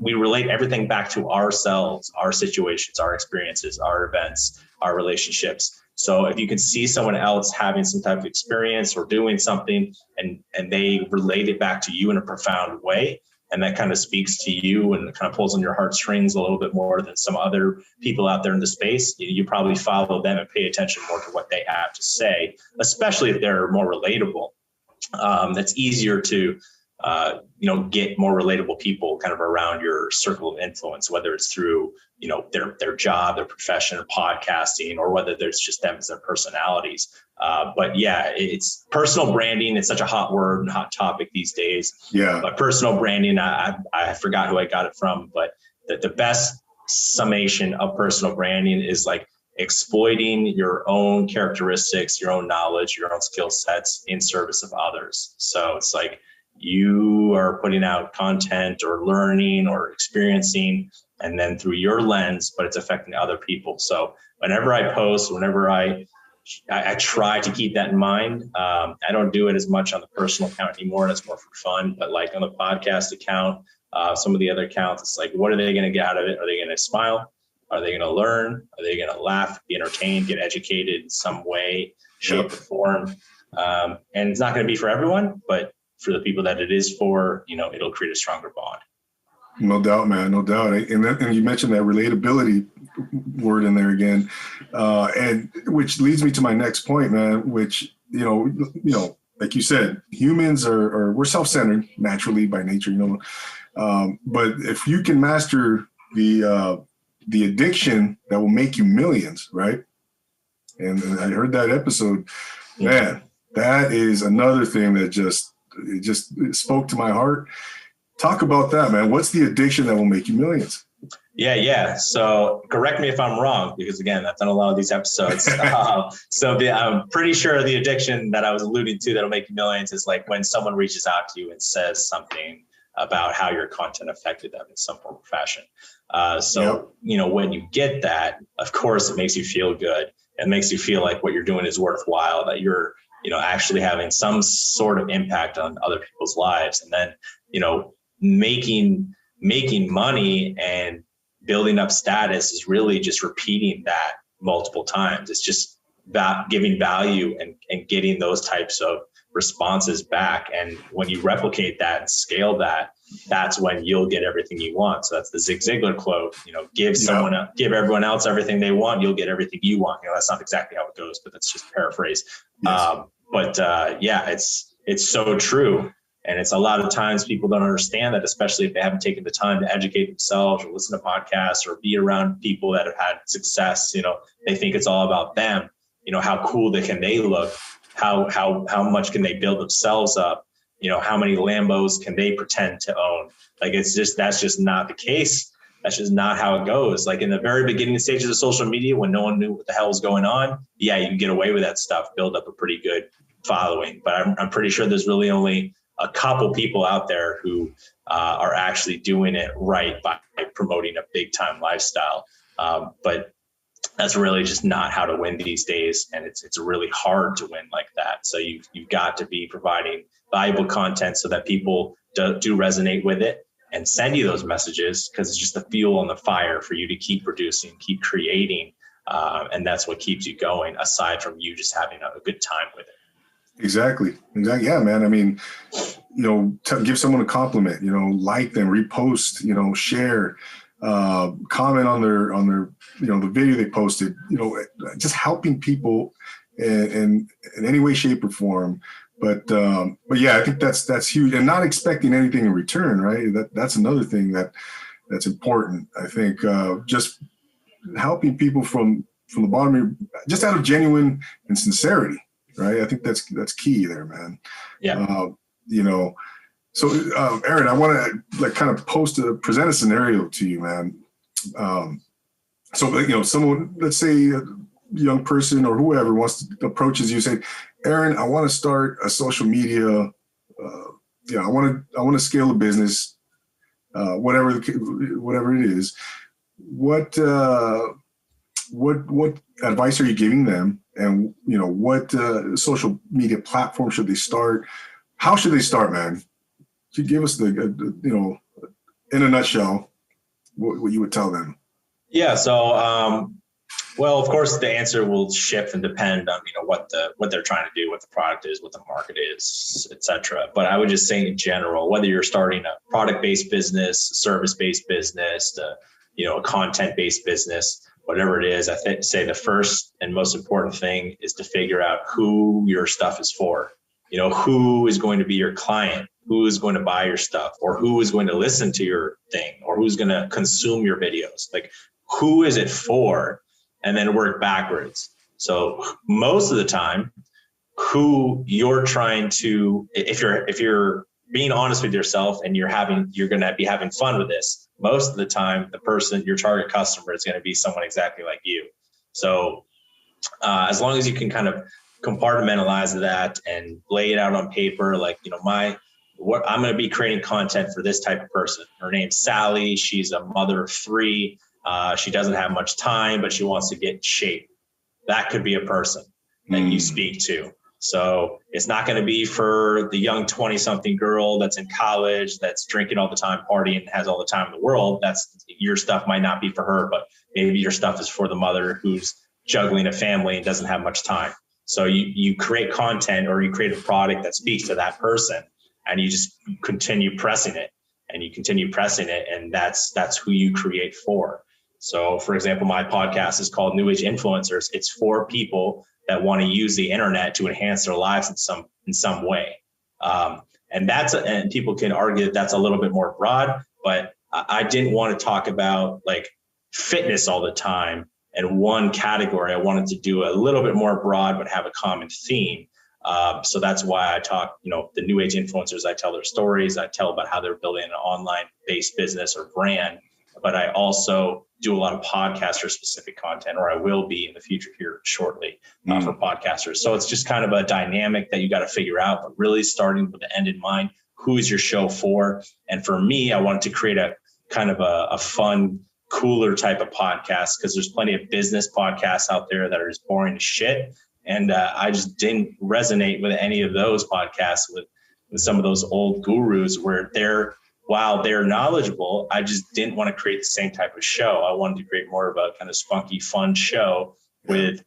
we relate everything back to ourselves, our situations, our experiences, our events, our relationships. So if you can see someone else having some type of experience or doing something and they relate it back to you in a profound way, and that kind of speaks to you and kind of pulls on your heartstrings a little bit more than some other people out there in the space, you probably follow them and pay attention more to what they have to say, especially if they're more relatable. That's easier to get more relatable people kind of around your circle of influence, whether it's through, their job, their profession, or podcasting, or whether there's just them as their personalities. But yeah, it's personal branding. It's such a hot word and hot topic these days. Yeah. But personal branding, I forgot who I got it from, but the best summation of personal branding is like exploiting your own characteristics, your own knowledge, your own skill sets in service of others. So it's like, you are putting out content or learning or experiencing, and then through your lens, but it's affecting other people. So whenever I post, whenever I try to keep that in mind. I don't do it as much on the personal account anymore. That's more for fun. But like on the podcast account, some of the other accounts, it's like, what are they going to get out of it? Are they going to smile? Are they going to learn? Are they going to laugh, be entertained, get educated in some way, shape, or form? And it's not going to be for everyone, but for the people that it is for, it'll create a stronger bond. No doubt, man. No doubt. And you mentioned that relatability word in there again, and which leads me to my next point, man, which, like you said, humans we're self-centered naturally by nature, but if you can master the addiction that will make you millions, right? And I heard that episode, man, that is another thing that just spoke to my heart. Talk about that, man. What's the addiction that will make you millions? Yeah. So correct me if I'm wrong, because again, I've done a lot of these episodes. I'm pretty sure the addiction that I was alluding to that'll make you millions is like when someone reaches out to you and says something about how your content affected them in some form or fashion. When you get that, of course, it makes you feel good. It makes you feel like what you're doing is worthwhile, that you're, actually having some sort of impact on other people's lives. And then, making money and building up status is really just repeating that multiple times. It's just giving value and getting those types of responses back. And when you replicate that and scale that, that's when you'll get everything you want. So that's the Zig Ziglar quote, give everyone else everything they want, you'll get everything you want. That's not exactly how it goes, but that's just paraphrase. Yes. It's so true. And it's a lot of times people don't understand that, especially if they haven't taken the time to educate themselves or listen to podcasts or be around people that have had success. They think it's all about them. How cool can they look? How much can they build themselves up? how many Lambos can they pretend to own? Like, that's just not the case. That's just not how it goes. Like in the very beginning stages of social media, when no one knew what the hell was going on, yeah, you can get away with that stuff, build up a pretty good following. But I'm pretty sure there's really only a couple people out there who are actually doing it right by promoting a big time lifestyle. But that's really just not how to win these days. And it's really hard to win like that. So you've got to be providing valuable content so that people do resonate with it and send you those messages, because it's just the fuel and the fire for you to keep producing, keep creating. And that's what keeps you going, aside from you just having a good time with it. Exactly. Yeah, man. I mean, give someone a compliment, like them, repost, share, comment on their, the video they posted, just helping people in any way, shape or form. But yeah, I think that's huge, and not expecting anything in return, right? That's another thing that's important. I think just helping people from the bottom, just out of genuine and sincerity, right? I think that's key there, man. Yeah. So Aaron, I want to kind of present a scenario to you, man. So someone, let's say a young person or whoever approaches you, say, Aaron, I want to start a social media. I want to scale a business, whatever it is. What advice are you giving them? And what social media platform should they start? How should they start, man? Could you give us in a nutshell, what you would tell them? Yeah. So, well, of course, the answer will shift and depend on what they're trying to do, what the product is, what the market is, etc. But I would just say in general, whether you're starting a product-based business, service-based business, a content-based business, whatever it is, I say the first and most important thing is to figure out who your stuff is for. Who is going to be your client, who is going to buy your stuff, or who is going to listen to your thing, or who's going to consume your videos. Like, who is it for? And then work backwards. So most of the time, who you're trying to, if you're being honest with yourself and you're going to be having fun with this, most of the time, the person, your target customer, is going to be someone exactly like you. So as long as you can kind of compartmentalize that and lay it out on paper, like, what I'm going to be creating content for this type of person. Her name's Sally. She's a mother of 3. She doesn't have much time, but she wants to get in shape. That could be a person that you speak to. So it's not going to be for the young 20-something girl that's in college, that's drinking all the time, partying, and has all the time in the world. Your stuff might not be for her, but maybe your stuff is for the mother who's juggling a family and doesn't have much time. So you create content, or you create a product that speaks to that person, and you just continue pressing it, and that's who you create for. So, for example, my podcast is called New Age Influencers. It's for people that want to use the internet to enhance their lives in some way. And people can argue that that's a little bit more broad, but I didn't want to talk about like fitness all the time in one category. I wanted to do a little bit more broad, but have a common theme. So that's why I talk, the New Age influencers, I tell their stories. I tell about how they're building an online-based business or brand, but I also do a lot of podcaster-specific content, or I will be in the future here shortly for podcasters. So it's just kind of a dynamic that you got to figure out, but really starting with the end in mind. Who is your show for? And for me, I wanted to create a kind of a fun, cooler type of podcast, because there's plenty of business podcasts out there that are just boring as shit. And I just didn't resonate with any of those podcasts with some of those old gurus where while they're knowledgeable, I just didn't want to create the same type of show. I wanted to create more of a kind of spunky, fun show with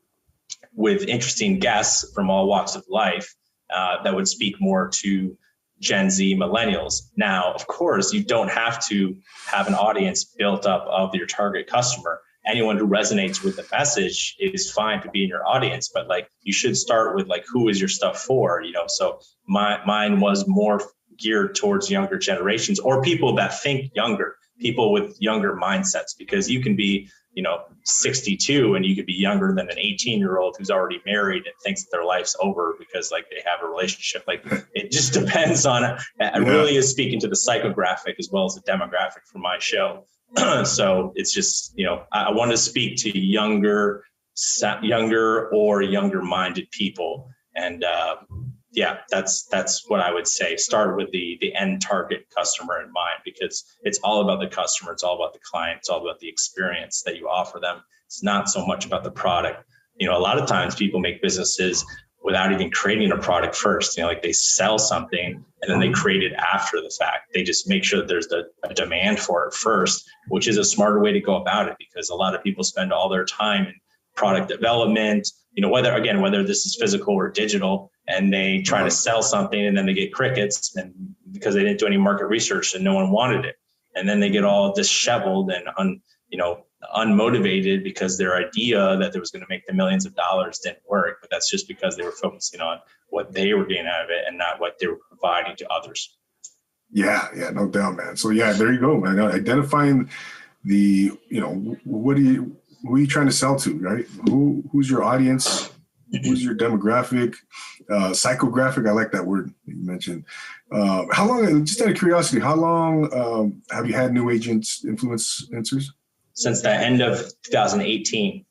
interesting guests from all walks of life that would speak more to Gen Z millennials. Now, of course, you don't have to have an audience built up of your target customer. Anyone who resonates with the message is fine to be in your audience, but like you should start with like, who is your stuff for? So mine was more geared towards younger generations, or people that think younger, people with younger mindsets, because you can be 62, and you could be younger than an 18-year-old who's already married and thinks that their life's over because like they have a relationship. Like it just depends on it. It really is speaking to the psychographic as well as the demographic for my show. So it's just, I want to speak to younger or younger minded people. And that's what I would say. Start with the end target customer in mind, because it's all about the customer. It's all about the client. It's all about the experience that you offer them. It's not so much about the product. A lot of times people make businesses without even creating a product first. Like they sell something and then they create it after the fact. They just make sure that there's a demand for it first, which is a smarter way to go about it, because a lot of people spend all their time in product development, whether this is physical or digital, and they try to sell something and then they get crickets, and because they didn't do any market research and no one wanted it. And then they get all disheveled and unmotivated because their idea that there was going to make them millions of dollars didn't work. But that's just because they were focusing on what they were getting out of it and not what they were providing to others. Yeah, no doubt, man. So there you go, man. Identifying the, who are you trying to sell to, right? Who's your audience? Who's your demographic? Psychographic, I like that word that you mentioned. How long, just out of curiosity, how long have you had New Age influencers? Since the end of 2018.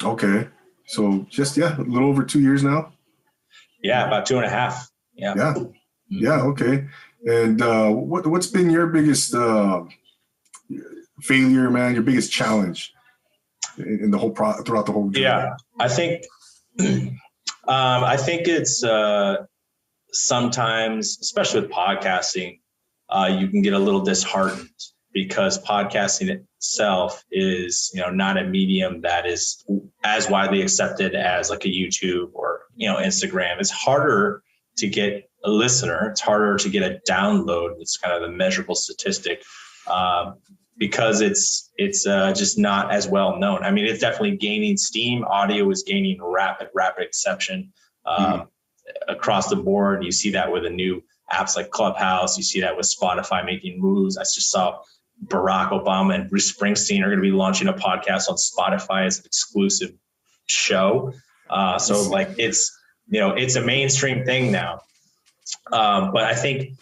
Okay. So just, a little over 2 years now? Yeah, about 2.5. Yeah. Yeah. Okay. And what's been your biggest failure, man, your biggest challenge in the whole throughout the whole journey? Yeah, I think it's sometimes, especially with podcasting, you can get a little disheartened because podcasting itself is, not a medium that is as widely accepted as like a YouTube or, Instagram. It's harder to get a listener. It's harder to get a download. It's kind of the measurable statistic because it's just not as well known. I mean, it's definitely gaining steam. Audio is gaining rapid acceptance across the board. You see that with the new apps like Clubhouse. You see that with Spotify making moves. I just saw Barack Obama and Bruce Springsteen are going to be launching a podcast on Spotify as an exclusive show. So like it's a mainstream thing now. But I think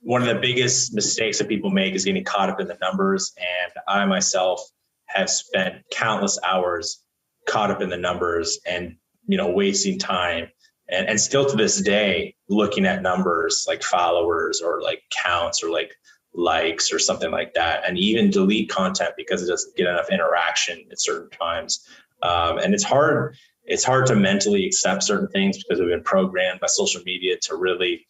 one of the biggest mistakes that people make is getting caught up in the numbers. And I myself have spent countless hours caught up in the numbers and, wasting time. And still to this day, looking at numbers like followers or like counts or like likes or something like that, and even delete content because it doesn't get enough interaction at certain times. And it's hard to mentally accept certain things because we've been programmed by social media to really,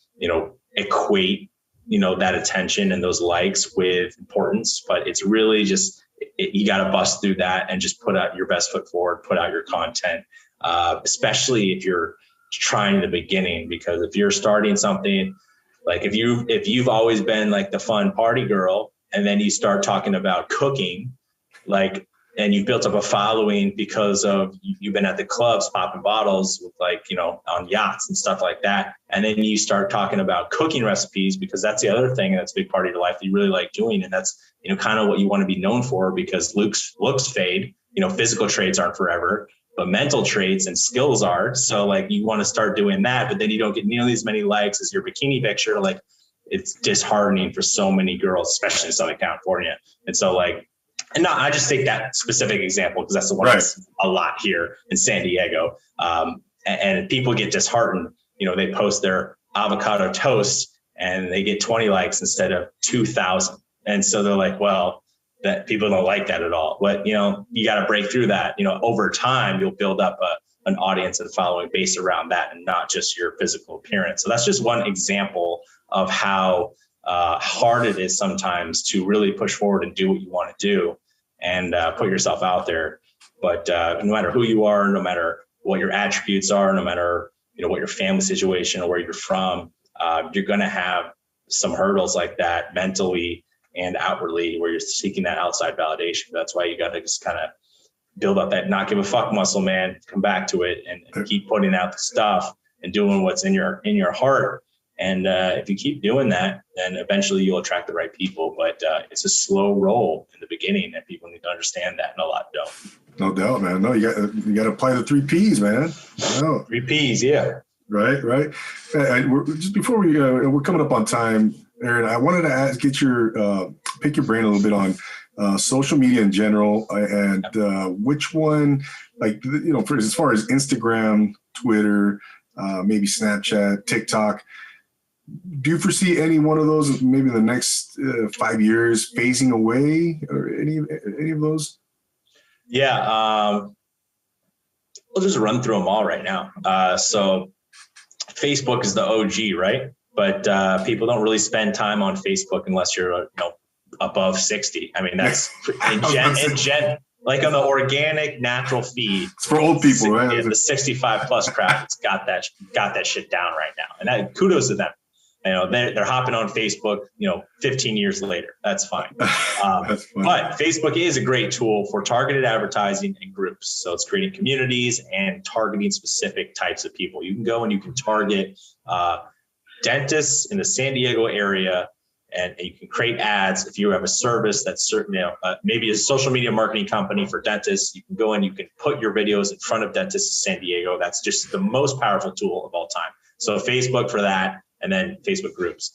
equate, that attention and those likes with importance. But it's really just, you got to bust through that and just put out your best foot forward, put out your content, especially if you're trying in the beginning, because if you're starting something, like if you've always been like the fun party girl and then you start talking about cooking, like, and you've built up a following because of you've been at the clubs popping bottles with like, on yachts and stuff like that. And then you start talking about cooking recipes because that's the other thing that's a big part of your life that you really like doing. And that's, kind of what you want to be known for, because looks fade, physical traits aren't forever, but mental traits and skills are. So like you want to start doing that, but then you don't get nearly as many likes as your bikini picture. Like it's disheartening for so many girls, especially in Southern California. And so like, I just take that specific example because that's the one that's a lot here in San Diego. And people get disheartened. They post their avocado toast and they get 20 likes instead of 2,000. And so they're like, well, that people don't like that at all. But, you got to break through that. Over time, you'll build up an audience and following base around that and not just your physical appearance. So that's just one example of how hard it is sometimes to really push forward and do what you want to do and put yourself out there. But no matter who you are, no matter what your attributes are, no matter what your family situation or where you're from, you're going to have some hurdles like that mentally and outwardly where you're seeking that outside validation. That's why you got to just kind of build up that not give a fuck muscle, man. Come back to it and keep putting out the stuff and doing what's in your heart. And if you keep doing that, then eventually you'll attract the right people. But it's a slow roll in the beginning, and people need to understand that, and a lot don't. No doubt, man. No, you got to apply the 3 Ps, man. No. 3 Ps, yeah. Right. Just before we're coming up on time, Aaron, I wanted to pick your brain a little bit on social media in general, and which one, like, as far as Instagram, Twitter, maybe Snapchat, TikTok. Do you foresee any one of those maybe in the next 5 years phasing away, or any of those? Yeah, we'll just run through them all right now. So Facebook is the OG, right? But people don't really spend time on Facebook unless you're above 60. I mean, that's like on the organic, natural feed. It's for old people, right? Yeah, the 65 plus crowd has got that shit down right now, and kudos to them. They're hopping on Facebook, 15 years later. That's fine. That's fine. But Facebook is a great tool for targeted advertising and groups. So it's creating communities and targeting specific types of people. You can go and you can target dentists in the San Diego area, and you can create ads. If you have a service that's certain, maybe a social media marketing company for dentists, you can go and you can put your videos in front of dentists in San Diego. That's just the most powerful tool of all time. So Facebook for that. And then Facebook groups,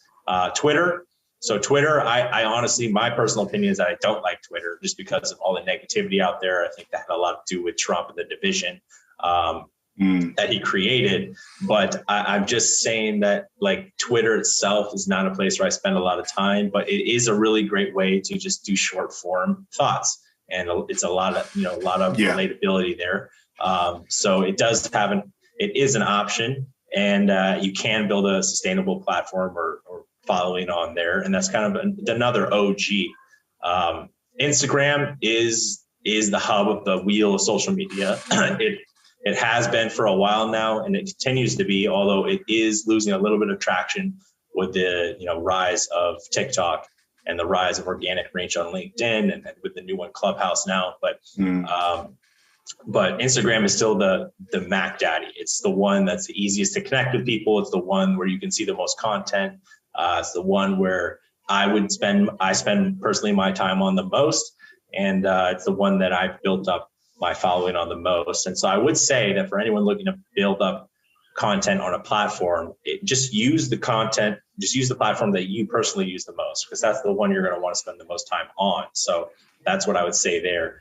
Twitter. So Twitter, I honestly, my personal opinion is that I don't like Twitter just because of all the negativity out there. I think that had a lot to do with Trump and the division that he created. But I'm just saying that, like, Twitter itself is not a place where I spend a lot of time, but it is a really great way to just do short form thoughts. And it's a lot of relatability there. So it is an option. And you can build a sustainable platform or following on there. And that's kind of another OG. Instagram is the hub of the wheel of social media. It has been for a while now, and it continues to be, although it is losing a little bit of traction with the rise of TikTok and the rise of organic reach on LinkedIn, and with the new one, Clubhouse now. But Instagram is still the Mac Daddy. It's the one that's the easiest to connect with people. It's the one where you can see the most content. It's the one where I spend personally my time on the most. And it's the one that I've built up my following on the most. And so I would say that for anyone looking to build up content on a platform, just use the platform that you personally use the most, because that's the one you're going to want to spend the most time on. So that's what I would say there.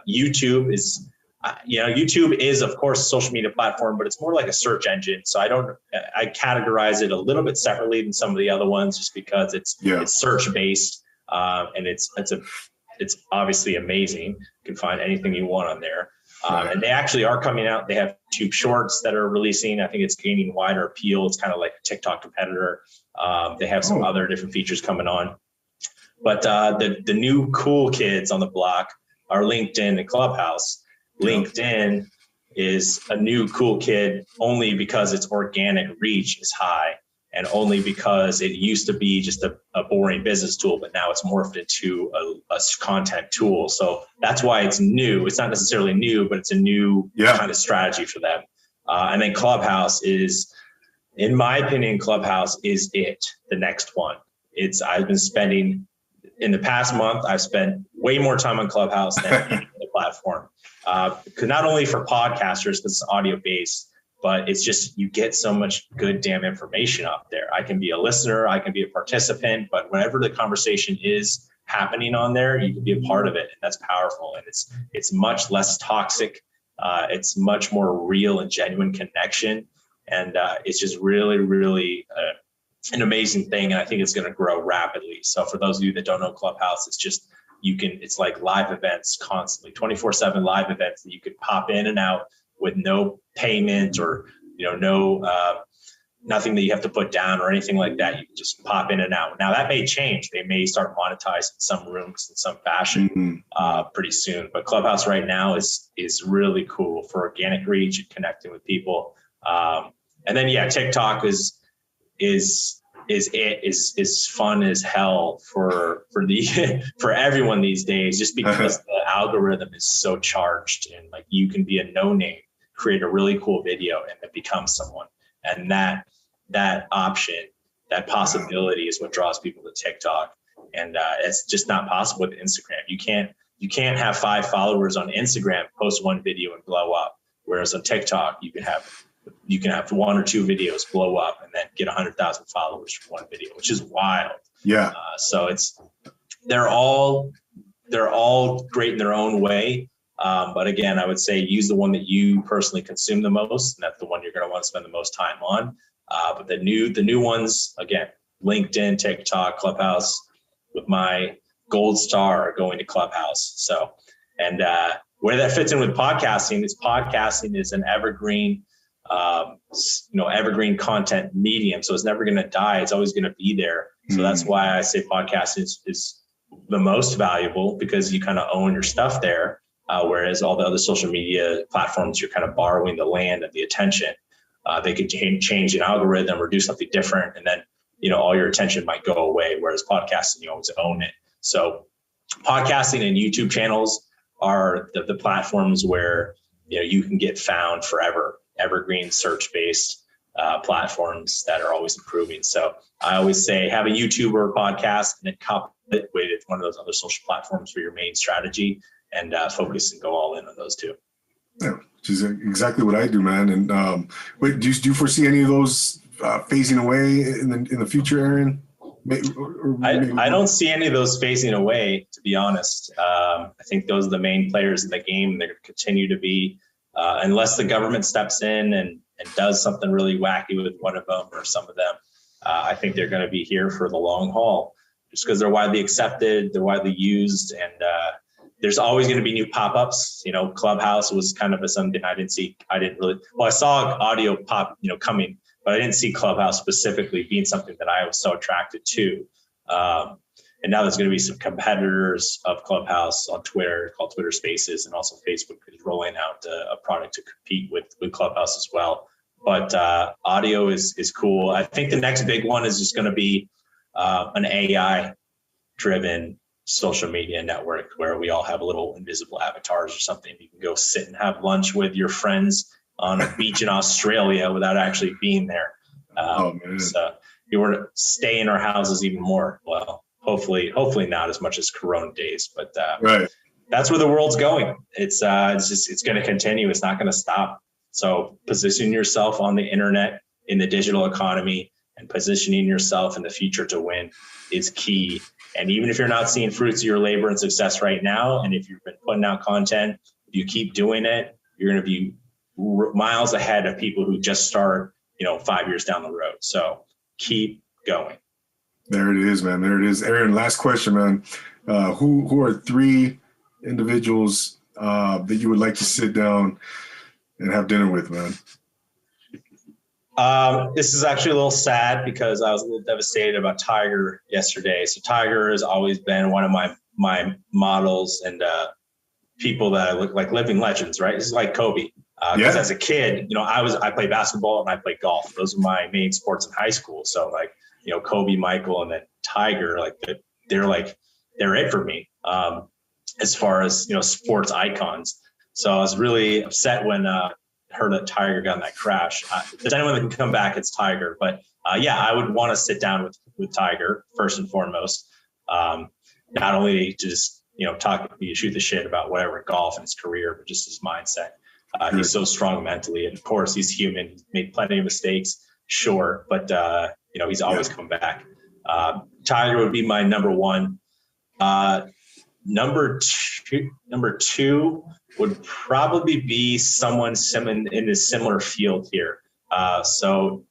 YouTube is of course a social media platform, but it's more like a search engine. So I categorize it a little bit separately than some of the other ones, just because it's search based, and it's obviously amazing. You can find anything you want on there. And they actually are coming out. They have YouTube Shorts that are releasing. I think it's gaining wider appeal. It's kind of like a TikTok competitor. They have some other different features coming on. But the new cool kids on the block are LinkedIn and Clubhouse. LinkedIn is a new cool kid only because its organic reach is high, and only because it used to be just a boring business tool, but now it's morphed into a content tool. So that's why it's new. It's not necessarily new, but it's a new kind of strategy for them. And then Clubhouse is, in my opinion, the next one. I've been spending, in the past month, I've spent way more time on Clubhouse than any other platform. Not only for podcasters, because it's audio based, but it's just, you get so much good damn information up there. I can be a listener, I can be a participant, but whenever the conversation is happening on there, you can be a part of it, and that's powerful. And it's much less toxic. It's much more real and genuine connection, and it's just really, really an amazing thing. And I think it's going to grow rapidly. So for those of you that don't know Clubhouse, it's like live events constantly, 24/7 live events that you could pop in and out with no payment or, nothing that you have to put down or anything like that. You can just pop in and out. Now that may change. They may start monetizing some rooms in some fashion pretty soon. But Clubhouse right now is really cool for organic reach and connecting with people. And then TikTok is fun as hell for everyone these days, just because the algorithm is so charged, and like you can be a no name, create a really cool video, and it becomes someone. And that option, that possibility is what draws people to TikTok. And it's just not possible with Instagram. You can't have 5 followers on Instagram, post one video and blow up. Whereas on TikTok, you can have 1 or 2 videos blow up and then get 100,000 followers from one video, which is wild. Yeah. So they're all great in their own way. But again, I would say use the one that you personally consume the most, and that's the one you're going to want to spend the most time on. But the new ones, again, LinkedIn, TikTok, Clubhouse, with my gold star going to Clubhouse. So, and where that fits in with podcasting is an evergreen, evergreen content medium. So it's never going to die. It's always going to be there. So that's why I say podcasting is the most valuable, because you kind of own your stuff there. Whereas all the other social media platforms, you're kind of borrowing the land and the attention. They could change an algorithm or do something different, and then all your attention might go away. Whereas podcasting, you always own it. So podcasting and YouTube channels are the platforms where you can get found forever. Evergreen search-based platforms that are always improving. So I always say have a YouTube or a podcast, and then couple it with one of those other social platforms for your main strategy, and focus and go all in on those two. Yeah, which is exactly what I do, man. And wait, do you foresee any of those phasing away in the future, Aaron? I don't see any of those phasing away, to be honest. I think those are the main players in the game. They're going to continue to be, unless the government steps in and does something really wacky with one of them or some of them. I think they're going to be here for the long haul, just because they're widely accepted, they're widely used, and there's always going to be new pop-ups. Clubhouse was kind of something I didn't see. I saw audio pop, coming, but I didn't see Clubhouse specifically being something that I was so attracted to. And now there's going to be some competitors of Clubhouse on Twitter called Twitter Spaces, and also Facebook is rolling out a product to compete with Clubhouse as well. But audio is cool. I think the next big one is just going to be an AI-driven social media network where we all have a little invisible avatars or something. You can go sit and have lunch with your friends on a beach in Australia without actually being there. So you want to stay in our houses even more. Well, hopefully not as much as Corona days, but right. That's where the world's going. It's going to continue. It's not going to stop. So position yourself on the internet, in the digital economy, and positioning yourself in the future to win is key. And even if you're not seeing fruits of your labor and success right now, and if you've been putting out content, if you keep doing it, you're going to be miles ahead of people who just start, 5 years down the road. So keep going. There it is, man. There it is. Aaron, last question, man. Who are 3 individuals that you would like to sit down and have dinner with, man? This is actually a little sad because I was a little devastated about Tiger yesterday. So Tiger has always been one of my models and people that I look like living legends, right? This is like Kobe. Because as a kid, I played basketball and I played golf. Those were my main sports in high school. So Kobe, Michael, and then Tiger, they're it for me as far as, sports icons. So I was really upset when heard that Tiger got in that crash. If there's anyone that can come back, it's Tiger. But I would want to sit down with Tiger first and foremost. Not only to just shoot the shit about whatever golf and his career, but just his mindset. He's so strong mentally, and of course he's human. He's made plenty of mistakes, sure, but he's always come back. Tiger would be my number one. Number two would probably be someone in a similar field here. So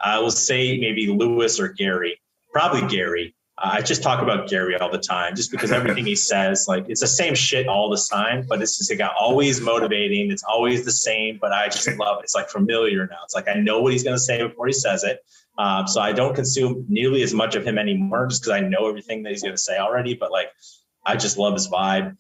I will say maybe Lewis or Gary, probably Gary. I just talk about Gary all the time, just because everything he says, it's the same shit all the time, but it's just always motivating. It's always the same, but I just love it. It's familiar now. It's I know what he's going to say before he says it. So I don't consume nearly as much of him anymore, just because I know everything that he's going to say already. But I just love his vibe,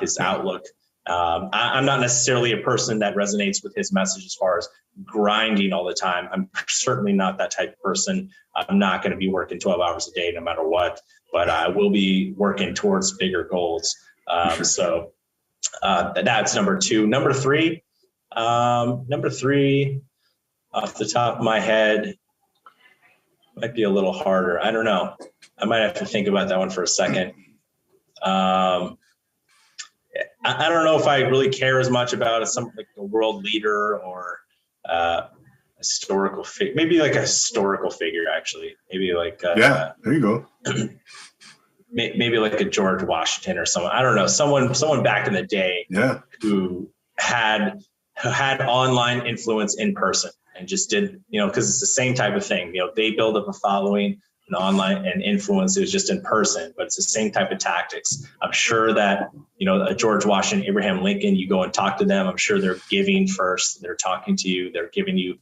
his outlook. I'm not necessarily a person that resonates with his message as far as grinding all the time. I'm certainly not that type of person. I'm not going to be working 12 hours a day no matter what, but I will be working towards bigger goals. So that's number two. Number three, off the top of my head, might be a little harder. I don't know. I might have to think about that one for a second. I don't know if I really care as much about something like a world leader or historical figure. Maybe like a historical figure, actually. Maybe like there you go. Maybe like a George Washington or someone. I don't know. Someone back in the day. Yeah. Who had online influence in person and just did, because it's the same type of thing. They build up a following and online and influence is just in person, but it's the same type of tactics. I'm sure that, a George Washington, Abraham Lincoln, you go and talk to them. I'm sure they're giving first. They're talking to you. They're giving you,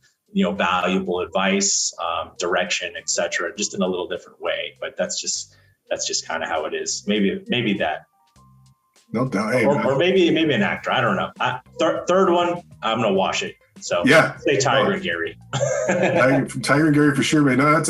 valuable advice, direction, etc., just in a little different way. But that's just kind of how it is. Maybe that. No doubt. Hey, or maybe an actor. I don't know. Third one, I'm gonna wash it. So say Tiger and Gary. Tiger and Gary for sure, man. No,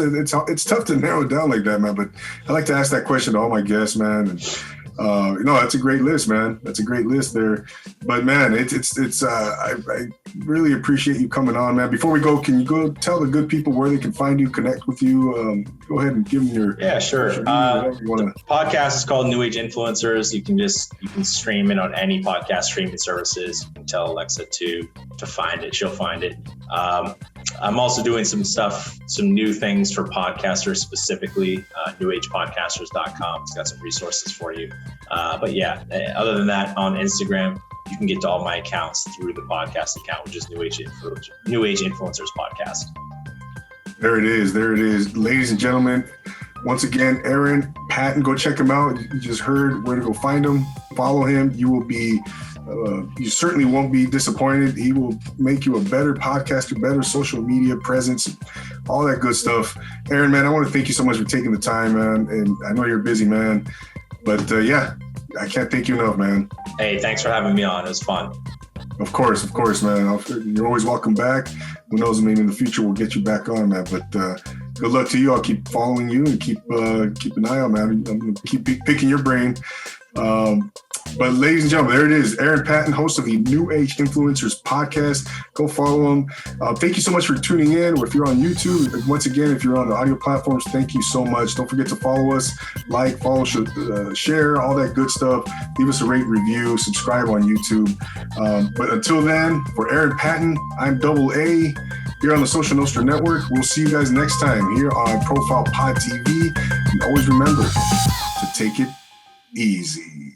it's tough to narrow it down like that, man. But I like to ask that question to all my guests, man. And that's a great list, man. That's a great list there. But man, I really appreciate you coming on, man. Before we go, can you go tell the good people where they can find you, connect with you? Go ahead and give them your sure. The podcast is called New Age Influencers. You can stream it on any podcast streaming services. You can tell Alexa to find it. She'll find it. I'm also doing some new things for podcasters, specifically newagepodcasters.com. It's got some resources for you. But yeah, other than that, on Instagram, you can get to all my accounts through the podcast account, which is New Age Influencers Podcast. There it is. Ladies and gentlemen, once again, Aaron Patton, go check him out. You just heard where to go find him. Follow him. You will be, you certainly won't be disappointed. He will make you a better podcaster, better social media presence, all that good stuff. Aaron, man, I want to thank you so much for taking the time, man. And I know you're a busy man, but I can't thank you enough, man. Hey, thanks for having me on. It was fun. Of course, man. You're always welcome back. Who knows? Maybe in the future we'll get you back on, man. But good luck to you. I'll keep following you and keep an eye on, man. I'm gonna keep picking your brain. But ladies and gentlemen, there it is. Aaron Patton, host of the New Age Influencers Podcast. Go follow him. Thank you so much for tuning in. Or if you're on YouTube, once again, if you're on the audio platforms, thank you so much. Don't forget to follow us, follow, share, all that good stuff. Leave us a rate, review, subscribe on YouTube. But until then, for Aaron Patton, I'm Double A here on the Social Nostra Network. We'll see you guys next time here on Profile Pod TV. And always remember to take it easy.